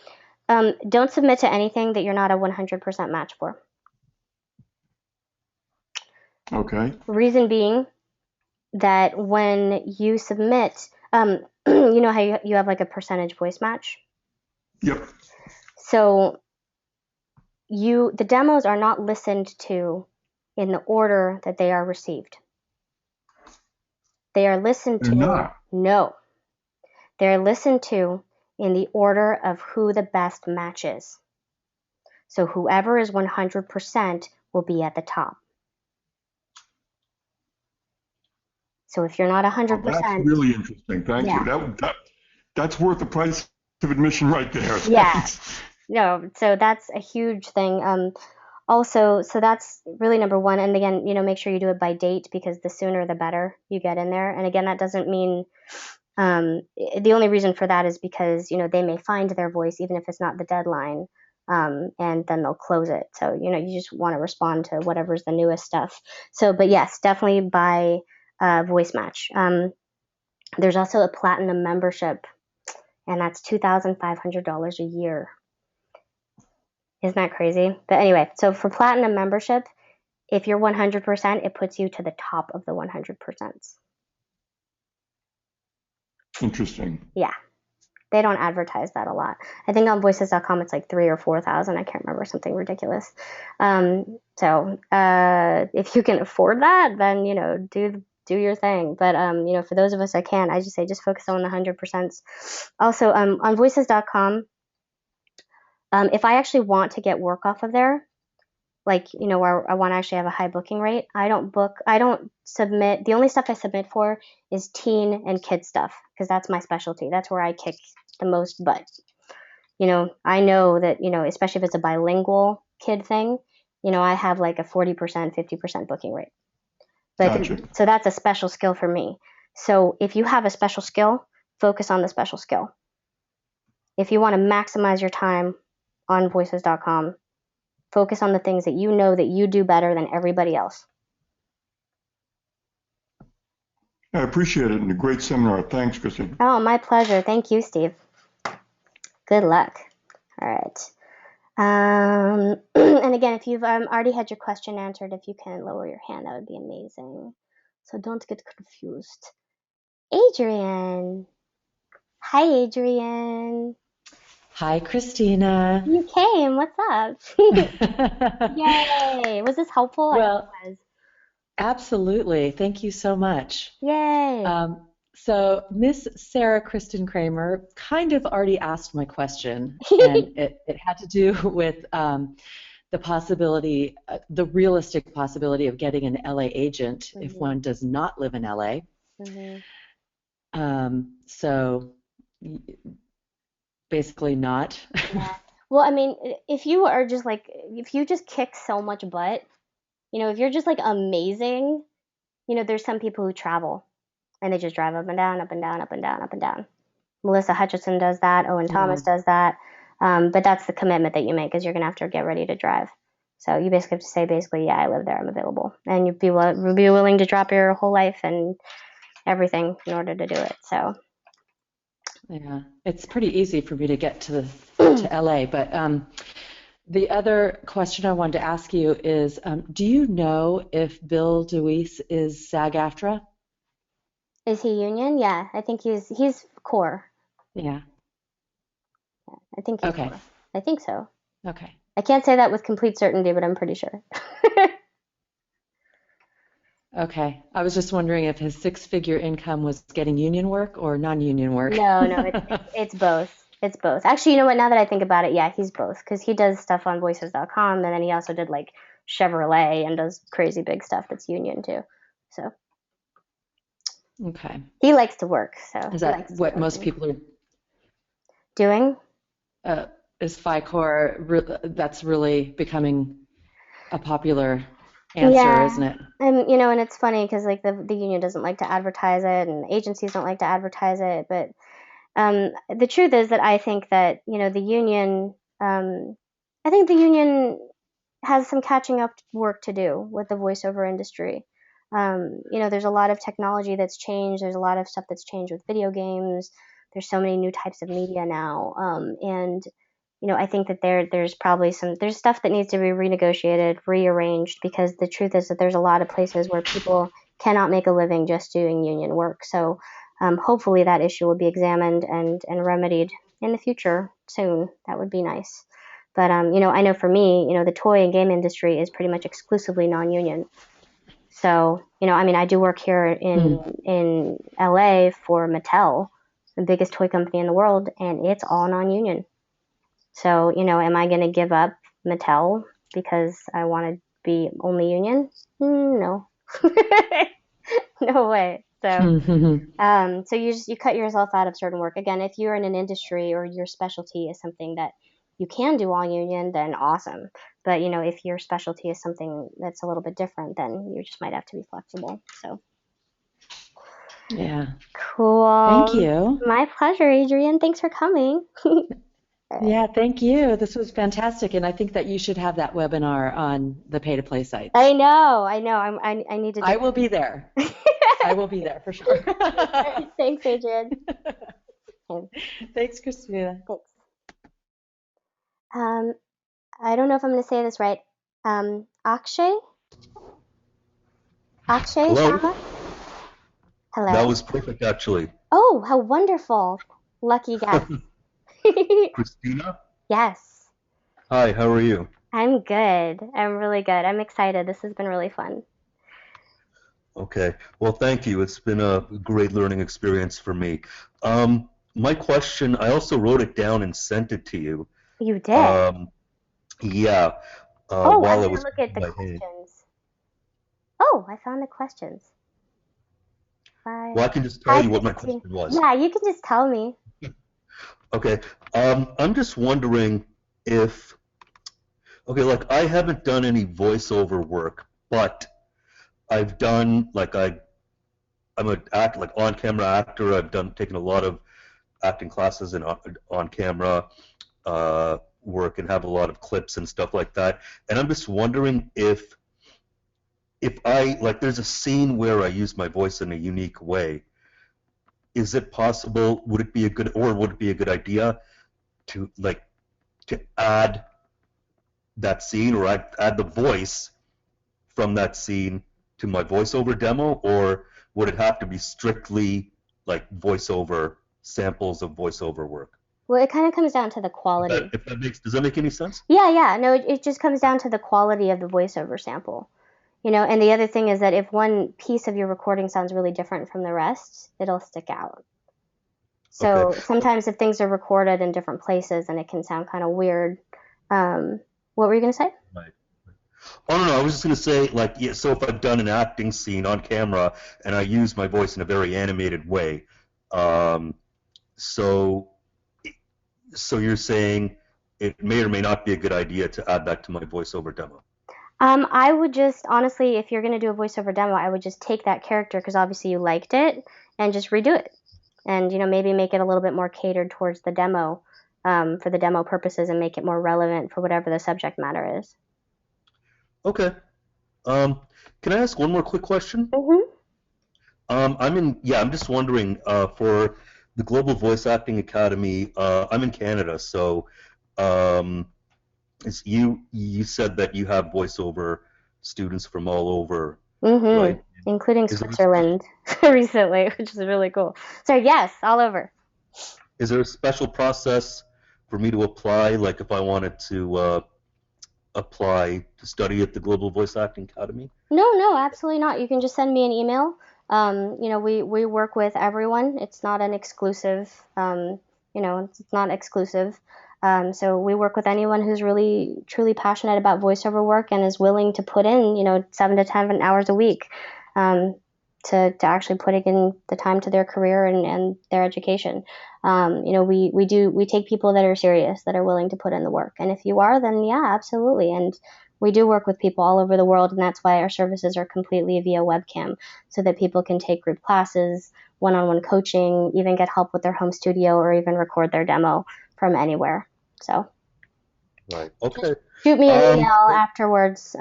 don't submit to anything that you're not a 100% match for. Okay. Reason being that when you submit, you know how you have like a percentage voice match? Yep. So the demos are not listened to in the order that they are received. They are listened They're to. not. No. They're listened to in the order of who the best match is. So whoever is 100% will be at the top. So if you're not 100%, that's really interesting. Thank yeah. you. That's worth the price of admission right there. Yeah. No, so that's a huge thing. Also, so that's really number one. And again, make sure you do it by date, because the sooner the better you get in there. And again, that doesn't mean the only reason for that is because they may find their voice even if it's not the deadline, and then they'll close it. So you just want to respond to whatever's the newest stuff. So, but yes, definitely by voice match. There's also a platinum membership, and that's $2,500 a year. Isn't that crazy? But anyway, so for platinum membership, if you're 100%, it puts you to the top of the 100%. Interesting. Yeah. They don't advertise that a lot. I think on voices.com it's like 3,000 or 4,000. I can't remember, something ridiculous. So if you can afford that, then do your thing. But for those of us that can't, I just say just focus on the 100%. Also, on voices.com, if I actually want to get work off of there, like where I want to actually have a high booking rate, I don't submit. The only stuff I submit for is teen and kid stuff, because that's my specialty. That's where I kick the most butt. I know that especially if it's a bilingual kid thing, I have like a 40%, 50% booking rate. Like, Gotcha. so that's a special skill for me. So if you have a special skill, focus on the special skill. If you want to maximize your time on voices.com, focus on the things that you know that you do better than everybody else. I appreciate it, and a great seminar. Thanks, Christine. Oh, my pleasure. Thank you, Steve. Good luck. All right. And again, if you've already had your question answered, if you can lower your hand, that would be amazing. So don't get confused. Adrian. Hi, Adrian. Hi, Christina. You came. What's up? Yay. Was this helpful? Well, I hope it was. absolutely. Thank you so much. Yay. So Miss Sarah Kristen Kramer kind of already asked my question, and it had to do with the possibility, the realistic possibility of getting an LA agent if one does not live in LA. So basically not. Yeah. Well, I mean, if you are just like, if you just kick so much butt, you know, if you're just like amazing, you know, there's some people who travel and they just drive up and down, up and down, up and down, up and down. Melissa Hutchison does that. Owen Thomas does that. But that's the commitment that you make, is you're going to have to get ready to drive. So you basically have to say, basically, yeah, I live there, I'm available. And you'd be willing to drop your whole life and everything in order to do it. So yeah, it's pretty easy for me to get to LA. But the other question I wanted to ask you is, do you know if Bill DeWeese is SAG-AFTRA? Is he union? Yeah, I think he's core. Yeah. I think he's core. I think so. Okay. I can't say that with complete certainty, but I'm pretty sure. Okay. I was just wondering if his six-figure income was getting union work or non-union work. No, it's both. It's both. Actually, you know what? Now that I think about it, yeah, he's both, because he does stuff on Voices.com, and then he also did like Chevrolet and does crazy big stuff that's union too. So okay. He likes to work. So is that what most people are doing? Is FICOR that's really becoming a popular answer, isn't it? And you know, and it's funny because like the union doesn't like to advertise it, and agencies don't like to advertise it. But the truth is that I think that, you know, the union, I think the union has some catching up work to do with the voiceover industry. You know, there's a lot of technology that's changed. There's a lot of stuff that's changed with video games. There's so many new types of media now, and you know, I think that there's probably there's stuff that needs to be renegotiated, rearranged, because the truth is that there's a lot of places where people cannot make a living just doing union work. So hopefully that issue will be examined and remedied in the future soon. That would be nice. But you know, I know for me, you know, the toy and game industry is pretty much exclusively non-union. So, you know, I mean, I do work here in LA for Mattel, the biggest toy company in the world, and it's all non-union. So, you know, am I going to give up Mattel because I want to be only union? No. No way. So, so you cut yourself out of certain work. Again, if you're in an industry or your specialty is something that you can do all union, then awesome. But, you know, if your specialty is something that's a little bit different, then you just might have to be flexible. So. Yeah. Cool. Thank you. My pleasure, Adrian. Thanks for coming. Yeah, thank you. This was fantastic, and I think that you should have that webinar on the pay-to-play sites. I know. I need to. I will be there. I will be there for sure. Thanks, Adrian. Thanks, Christina. Thanks. I don't know if I'm going to say this right. Akshay? Akshay? Hello. Sharma? Hello. That was perfect, actually. Oh, how wonderful. Lucky guy. Christina? Yes. Hi, how are you? I'm good. I'm really good. I'm excited. This has been really fun. Okay. Well, thank you. It's been a great learning experience for me. My question, I also wrote it down and sent it to you. You did? Yeah. Oh, while I'm I going was to look at the head. questions. Oh, I found the questions. Well, I can just tell you what my question was. Yeah, you can just tell me. Okay. I'm just wondering if, okay, like I haven't done any voiceover work, but I've done I'm an on-camera actor. I've taken a lot of acting classes and on-camera work and have a lot of clips and stuff like that. And I'm just wondering if there's a scene where I use my voice in a unique way. Is it possible? Would it be a good idea to add that scene, or add the voice from that scene to my voiceover demo, or would it have to be strictly like voiceover samples of voiceover work? Well, it kind of comes down to the quality. Does that make any sense? Yeah. No, it just comes down to the quality of the voiceover sample. And the other thing is that if one piece of your recording sounds really different from the rest, it'll stick out. So sometimes if things are recorded in different places and it can sound kind of weird. What were you going to say? Right. Oh, no, I was just going to say, so if I've done an acting scene on camera and I use my voice in a very animated way, so you're saying it may or may not be a good idea to add that to my voiceover demo? I would just, honestly, if you're going to do a voiceover demo, I would just take that character, because obviously you liked it, and just redo it. And, maybe make it a little bit more catered towards the demo, for the demo purposes, and make it more relevant for whatever the subject matter is. Okay. Can I ask one more quick question? Mm-hmm. I'm just wondering, for the Global Voice Acting Academy, I'm in Canada, so you said that you have voiceover students from all over, right? Including Switzerland recently, which is really cool. So yes, all over. Is there a special process for me to apply, like if I wanted to apply to study at the Global Voice Acting Academy? No, absolutely not. You can just send me an email. We work with everyone. It's not an exclusive, it's not exclusive. So we work with anyone who's really, truly passionate about voiceover work and is willing to put in, 7 to 10 hours a week, to actually putting in the time to their career and their education. We take people that are serious, that are willing to put in the work. And if you are, then yeah, absolutely. And we do work with people all over the world, and that's why our services are completely via webcam, so that people can take group classes, one-on-one coaching, even get help with their home studio, or even record their demo from anywhere. So. Right. Okay. Shoot me an email afterwards.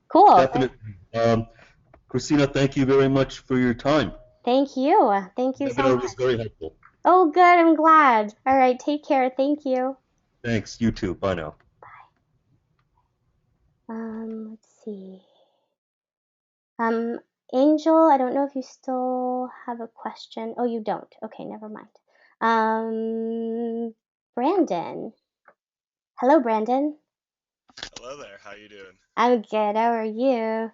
Cool. Definitely. Cristina, thank you very much for your time. Thank you. Thank you so much. It was very helpful. Oh, good. I'm glad. All right. Take care. Thank you. Thanks. You too. Bye now. Let's see. Angel, I don't know if you still have a question. Oh, you don't. Okay, never mind. Brandon. Hello, Brandon. Hello there. How you doing? I'm good. How are you?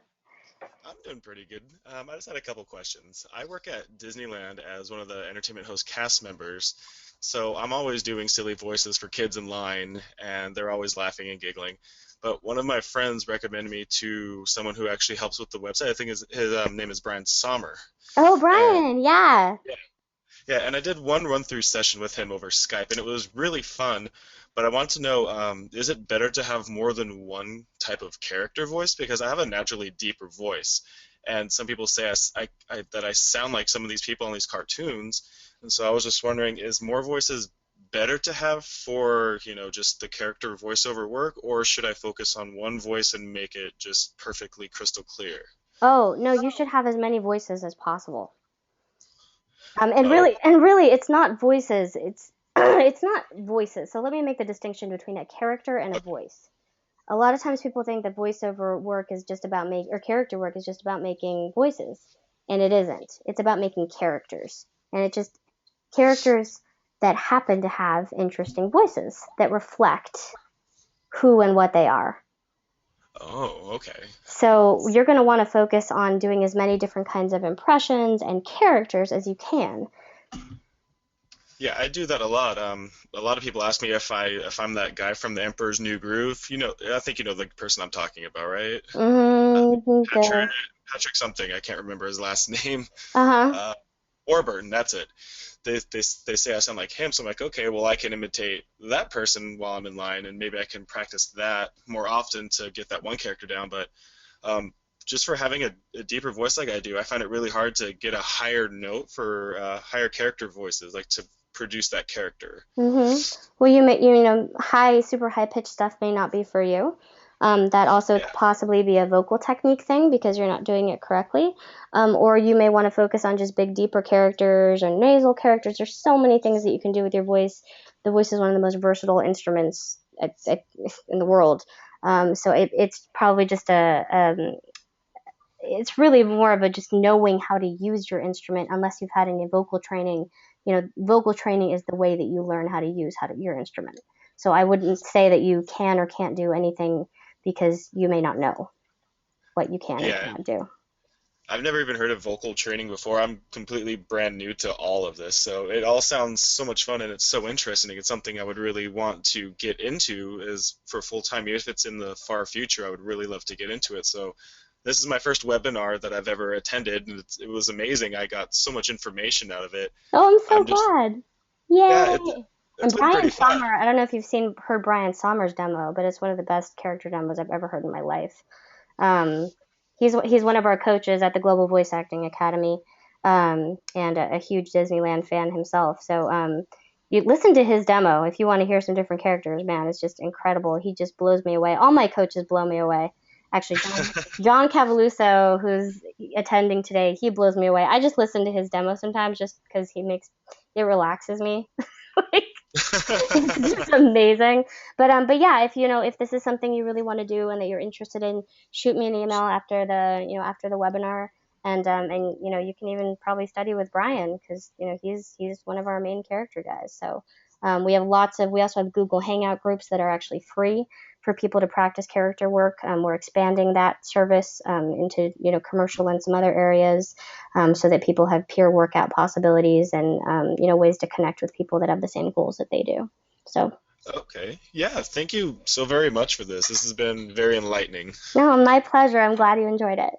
I'm doing pretty good. I just had a couple questions. I work at Disneyland as one of the entertainment host cast members, so I'm always doing silly voices for kids in line, and they're always laughing and giggling. But one of my friends recommended me to someone who actually helps with the website. I think his name is Brian Sommer. Oh, Brian, yeah. Yeah, and I did one run-through session with him over Skype, and it was really fun. But I want to know, is it better to have more than one type of character voice? Because I have a naturally deeper voice, and some people say that I sound like some of these people in these cartoons. And so I was just wondering, is more voices better to have for, just the character voiceover work, or should I focus on one voice and make it just perfectly crystal clear? Oh, no, you should have as many voices as possible. Really, it's not voices. It's not voices. So let me make the distinction between a character and a voice. A lot of times people think that voiceover work is just about character work is just about making voices, and it isn't. It's about making characters, and it's just characters that happen to have interesting voices that reflect who and what they are. Oh, okay. So you're going to want to focus on doing as many different kinds of impressions and characters as you can. Yeah, I do that a lot. A lot of people ask me if I'm that guy from The Emperor's New Groove. I think you know the person I'm talking about, right? Patrick something. I can't remember his last name. Warburton, that's it. They say I sound like him, so I'm like, okay, well, I can imitate that person while I'm in line, and maybe I can practice that more often to get that one character down. But just for having a deeper voice like I do, I find it really hard to get a higher note for higher character voices, like to produce that character. Well, super high pitched stuff may not be for you. That also could possibly be a vocal technique thing because you're not doing it correctly. Or you may want to focus on just big, deeper characters or nasal characters. There's so many things that you can do with your voice. The voice is one of the most versatile instruments in the world. So it's probably just it's really more of a just knowing how to use your instrument unless you've had any vocal training. Vocal training is the way that you learn how to use your instrument. So I wouldn't say that you can or can't do anything because you may not know what you can and can't do. I've never even heard of vocal training before. I'm completely brand new to all of this, so it all sounds so much fun and it's so interesting. It's something I would really want to get into as for full time. Even if it's in the far future, I would really love to get into it. So this is my first webinar that I've ever attended, and it was amazing. I got so much information out of it. Oh, I'm so glad. Yay! Yeah, and Brian Sommer, I don't know if you've heard Brian Sommer's demo, but it's one of the best character demos I've ever heard in my life. He's one of our coaches at the Global Voice Acting Academy, and a huge Disneyland fan himself. So you listen to his demo if you want to hear some different characters. Man, it's just incredible. He just blows me away. All my coaches blow me away. Actually, John Cavaluso, who's attending today, he blows me away. I just listen to his demo sometimes just because it relaxes me. It's just amazing. But yeah, if this is something you really want to do and that you're interested in, shoot me an email after the webinar, and you can even probably study with Brian because he's one of our main character guys. So we also have Google Hangout groups that are actually free for people to practice character work. We're expanding that service into commercial and some other areas, so that people have peer workout possibilities and ways to connect with people that have the same goals that they do. So. Okay. Yeah. Thank you so very much for this. This has been very enlightening. No, my pleasure. I'm glad you enjoyed it.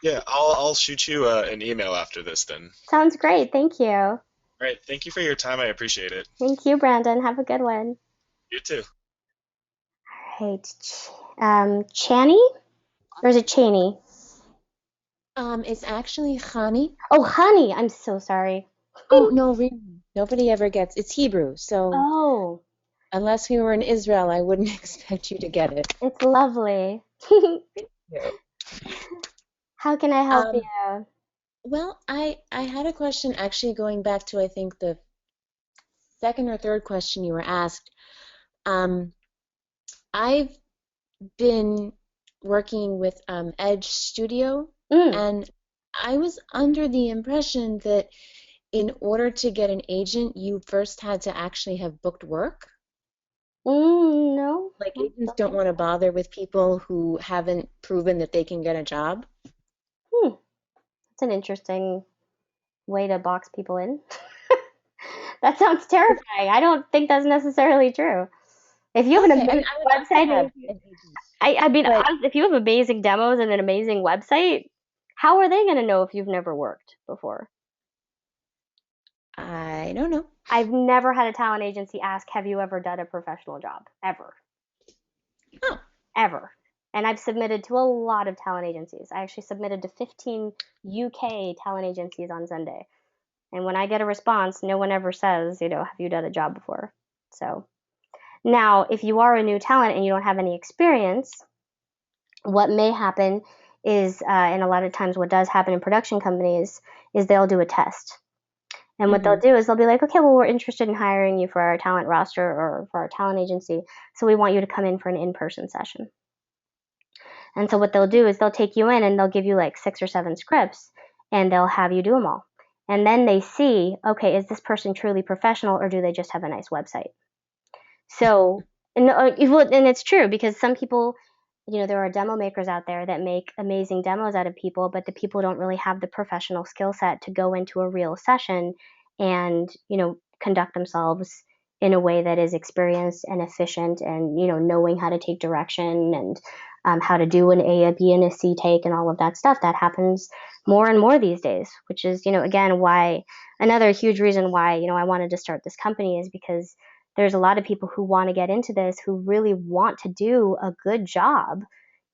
Yeah, I'll shoot you an email after this then. Sounds great. Thank you. All right. Thank you for your time. I appreciate it. Thank you, Brandon. Have a good one. You too. All right. Channy? Or is it Chaney? It's actually Hani. Oh, Honey. I'm so sorry. Oh, no, really. Nobody ever gets it's Hebrew, so Oh. Unless we were in Israel, I wouldn't expect you to get it. It's lovely. How can I help you? Well, I had a question actually going back to I think the second or third question you were asked. I've been working with Edge Studio, and I was under the impression that in order to get an agent, you first had to actually have booked work. No. Like agents don't want to bother with people who haven't proven that they can get a job. It's an interesting way to box people in. That sounds terrifying. I don't think that's necessarily true. If you have an amazing website, if you have amazing demos and an amazing website, how are they going to know if you've never worked before? I don't know. I've never had a talent agency ask, have you ever done a professional job? Ever. Oh. Ever. And I've submitted to a lot of talent agencies. I actually submitted to 15 UK talent agencies on Sunday. And when I get a response, no one ever says, have you done a job before? So now, if you are a new talent and you don't have any experience, what may happen is, and a lot of times what does happen in production companies, is they'll do a test. And what they'll do is they'll be like, okay, well, we're interested in hiring you for our talent roster or for our talent agency, so we want you to come in for an in-person session. And so what they'll do is they'll take you in and they'll give you like 6 or 7 scripts, and they'll have you do them all. And then they see, okay, is this person truly professional or do they just have a nice website? So, and it's true because some people, there are demo makers out there that make amazing demos out of people, but the people don't really have the professional skill set to go into a real session and, conduct themselves in a way that is experienced and efficient and, knowing how to take direction and how to do an A, a B, and a C take and all of that stuff. That happens more and more these days, which is, again, why another huge reason why, I wanted to start this company is because there's a lot of people who want to get into this, who really want to do a good job,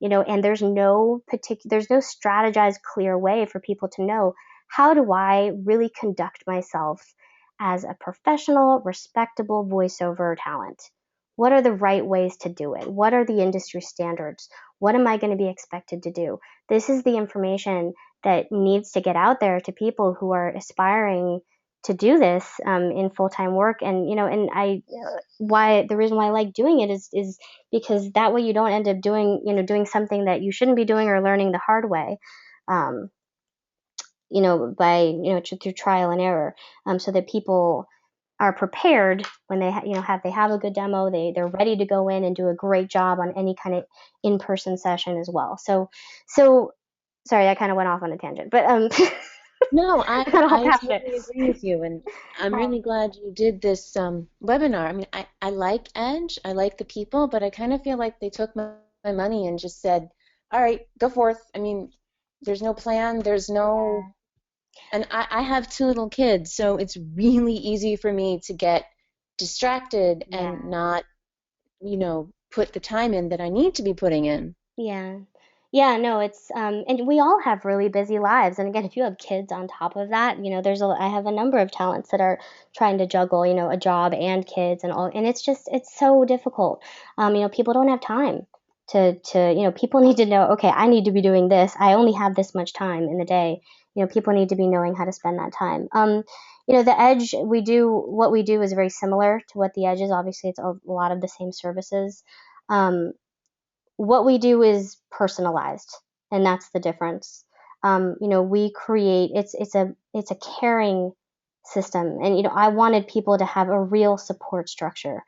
and there's no strategized, clear way for people to know, how do I really conduct myself as a professional, respectable voiceover talent? What are the right ways to do it? What are the industry standards? What am I going to be expected to do? This is the information that needs to get out there to people who are aspiring to do this in full-time work. And the reason why I like doing it is because that way you don't end up doing something that you shouldn't be doing, or learning the hard way, through trial and error, so that people are prepared when they have a good demo, they're ready to go in and do a great job on any kind of in-person session as well. So sorry, I kind of went off on a tangent, but No, I totally agree with you, and I'm really glad you did this webinar. I mean, I like Edge, I like the people, but I kind of feel like they took my money and just said, all right, go forth. I mean, there's no plan, there's no... And I have 2 little kids, so it's really easy for me to get distracted and not, put the time in that I need to be putting in. Yeah, no, it's and we all have really busy lives. And again, if you have kids on top of that, I have a number of talents that are trying to juggle, a job and kids and all, and it's so difficult. People don't have time to people need to know, okay, I need to be doing this. I only have this much time in the day. People need to be knowing how to spend that time. The Edge, what we do is very similar to what the Edge is. Obviously, it's a lot of the same services. What we do is personalized, and that's the difference. We create, it's a caring system, and I wanted people to have a real support structure,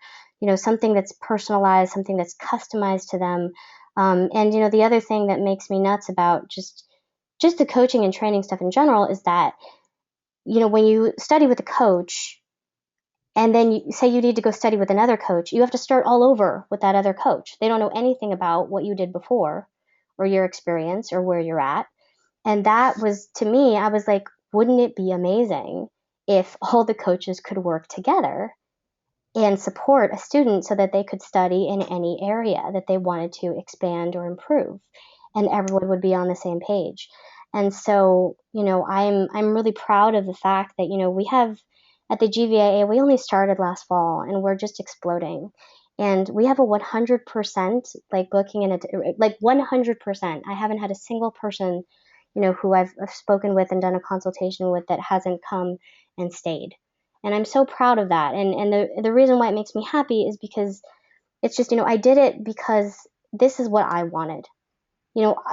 something that's personalized, something that's customized to them. And the other thing that makes me nuts about just the coaching and training stuff in general is that when you study with a coach, and then you say you need to go study with another coach, you have to start all over with that other coach. They don't know anything about what you did before, or your experience, or where you're at. And that was, to me, I was like, wouldn't it be amazing if all the coaches could work together and support a student so that they could study in any area that they wanted to expand or improve, and everyone would be on the same page. And so, I'm really proud of the fact that, we have, at the GVAA, we only started last fall, and we're just exploding. And we have a 100% booking, and 100%. I haven't had a single person, who I've spoken with and done a consultation with that hasn't come and stayed. And I'm so proud of that. And the reason why it makes me happy is because it's just, I did it because this is what I wanted.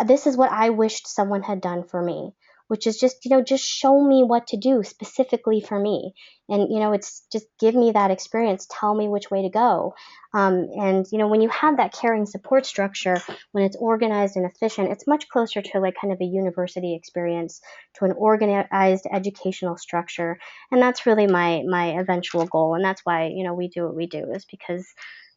This is what I wished someone had done for me, which is just show me what to do specifically for me. And, it's just give me that experience, tell me which way to go. And, when you have that caring support structure, when it's organized and efficient, it's much closer to kind of a university experience, to an organized educational structure. And that's really my eventual goal. And that's why, we do what we do, is because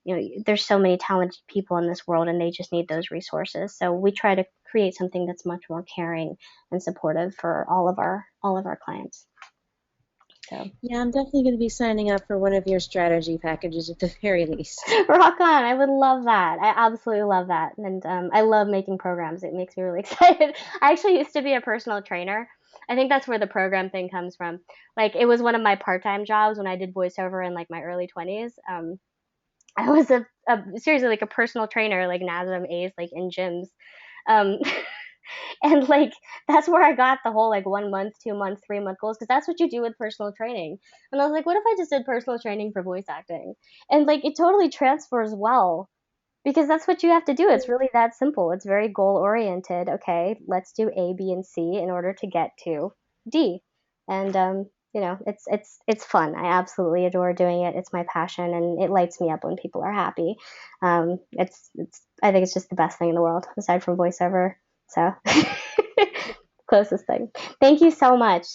there's so many talented people in this world, and they just need those resources. So we try to create something that's much more caring and supportive for all of our clients. So yeah, I'm definitely going to be signing up for one of your strategy packages at the very least. Rock on! I would love that. I absolutely love that, and I love making programs. It makes me really excited. I actually used to be a personal trainer. I think that's where the program thing comes from. It was one of my part-time jobs when I did voiceover in my early 20s. I was seriously a personal trainer, NASM Ace, in gyms. And that's where I got the whole 1 month, 2 month, 3 month goals, because that's what you do with personal training. And I was like, what if I just did personal training for voice acting? And it totally transfers well, because that's what you have to do. It's really that simple. It's very goal oriented. Okay, let's do A, B, and C in order to get to D. And it's fun. I absolutely adore doing it. It's my passion, and it lights me up when people are happy. I think it's just the best thing in the world, aside from voiceover. So closest thing. Thank you so much.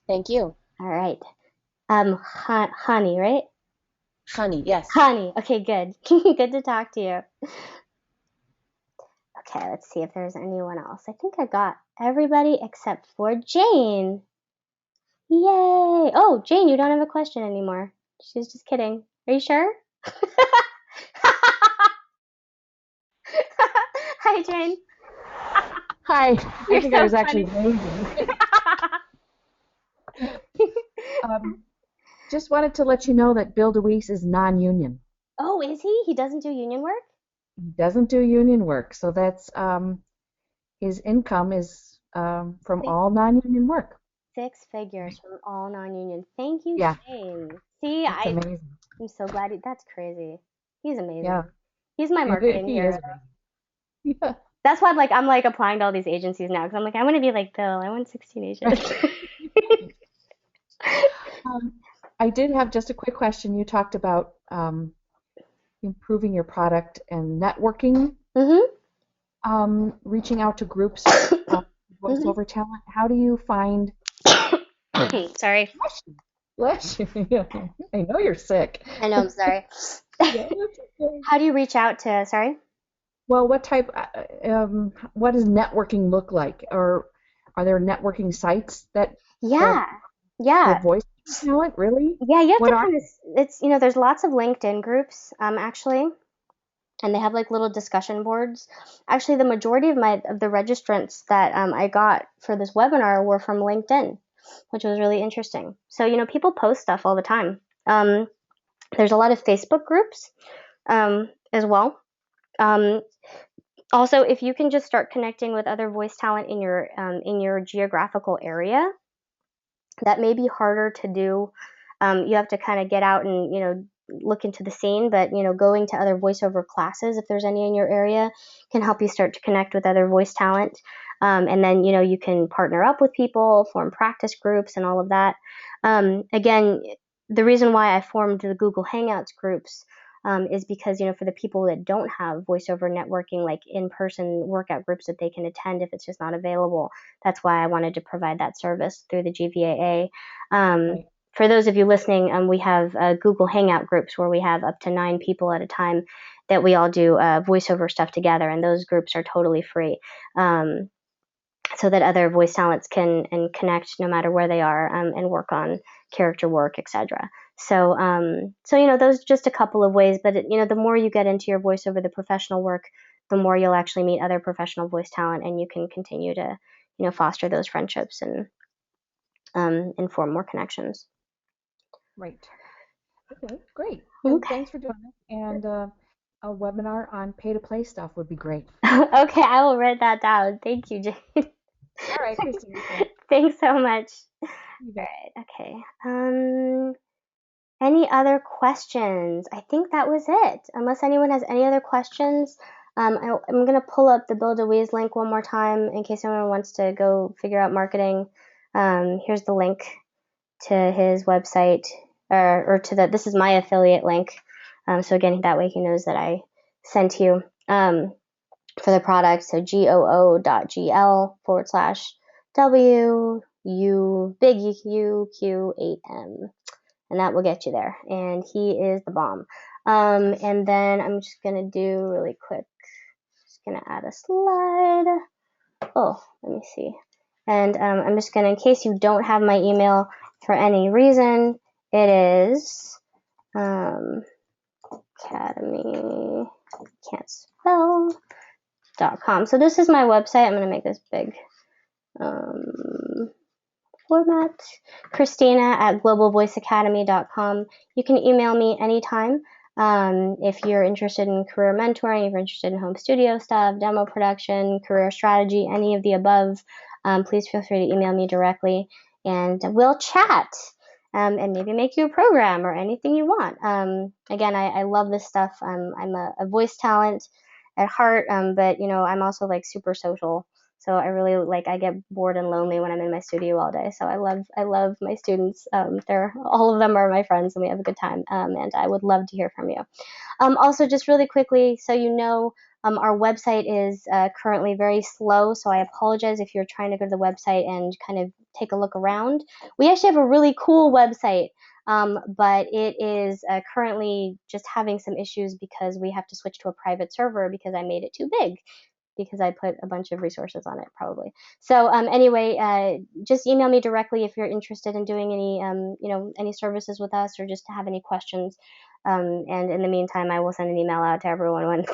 Thank you. All right. Honey, right? Honey, yes. Honey. Okay, good. Good to talk to you. Okay, let's see if there's anyone else. I think I got everybody except for Jane. Yay! Oh, Jane, you don't have a question anymore. She's just kidding. Are you sure? Hi, Jane. Hi. You're I think so I was actually funny. waving. Just wanted to let you know that Bill DeWeese is non-union. Oh, is he? He doesn't do union work? He doesn't do union work, so that's his income is from all non-union work. 6 figures from all non-union. Thank you, Yeah. Shane. See, That's amazing. I'm so glad that's crazy. He's amazing. Yeah. He's my marketing He hero. is amazing. Yeah. That's why I'm like applying to all these agencies now because I'm like, I want to be like Bill. I want 16 agents. I did have just a quick question. You talked about improving your product and networking, reaching out to groups, voiceover talent. How do you find? Sorry. Bless you. I know you're sick. I know. I'm sorry. Yeah, that's okay. How do you reach out to? Sorry. Well, what type? What does networking look like? Or are there networking sites that? Yeah. For voice talent, really? Yeah, you have What to are? kind of. It's there's lots of LinkedIn groups actually, and they have like little discussion boards. Actually, the majority of the registrants that I got for this webinar were from LinkedIn, which was really interesting. So people post stuff all the time. There's a lot of Facebook groups as well. Also, if you can just start connecting with other voice talent in your geographical area, that may be harder to do. You have to kind of get out and look into the scene, but going to other voiceover classes, if there's any in your area, can help you start to connect with other voice talent. And then you can partner up with people, form practice groups, and all of that. Again, the reason why I formed the Google Hangouts groups is because for the people that don't have voiceover networking, like in-person workout groups that they can attend if it's just not available, that's why I wanted to provide that service through the GVAA. Right. For those of you listening, we have Google Hangout groups where we have up to 9 people at a time that we all do voiceover stuff together, and those groups are totally free, so that other voice talents can connect no matter where they are and work on character work, etc. So those are just a couple of ways, but the more you get into your voiceover, the professional work, the more you'll actually meet other professional voice talent, and you can continue to foster those friendships and form more connections. Right. Okay, great. And thanks for doing this. And a webinar on pay-to-play stuff would be great. Okay, I will write that down. Thank you, Jane. All right, Christine. Thanks so much. All right, okay. Any other questions? I think that was it. Unless anyone has any other questions, I'm going to pull up the Bill DeWeese link one more time in case anyone wants to go figure out marketing. Here's the link to his website, or to this is my affiliate link. So again, that way he knows that I sent you for the product. So GOO.GL/WU big UQ8M. And that will get you there. And he is the bomb. And then I'm just going to do really quick, just going to add a slide. Oh, let me see. And I'm just going to, in case you don't have my email for any reason, it is academy, can't spell.com. So this is my website. I'm going to make this big. Format, Christina@globalvoiceacademy.com. You can email me anytime if you're interested in career mentoring, if you're interested in home studio stuff, demo production, career strategy, any of the above. Please feel free to email me directly, and we'll chat and maybe make you a program or anything you want. Again, I love this stuff. I'm a voice talent at heart, but I'm also like super social. So I really I get bored and lonely when I'm in my studio all day. So I love my students. All of them are my friends, and we have a good time. And I would love to hear from you. Also, just really quickly, so our website is currently very slow. So I apologize if you're trying to go to the website and kind of take a look around. We actually have a really cool website, but it is currently just having some issues because we have to switch to a private server because I made it too big, because I put a bunch of resources on it, probably. So anyway, just email me directly if you're interested in doing any services with us, or just to have any questions. And in the meantime, I will send an email out to everyone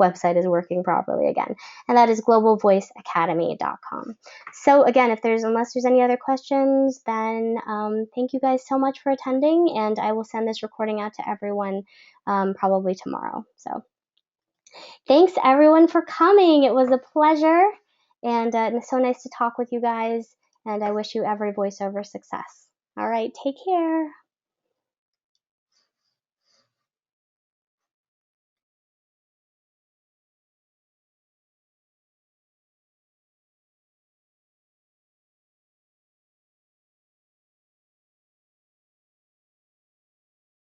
website is working properly again, and that is globalvoiceacademy.com. So again, unless there's any other questions, then thank you guys so much for attending, and I will send this recording out to everyone probably tomorrow. So thanks everyone for coming. It was a pleasure, and it's so nice to talk with you guys, and I wish you every voiceover success. All right, take care.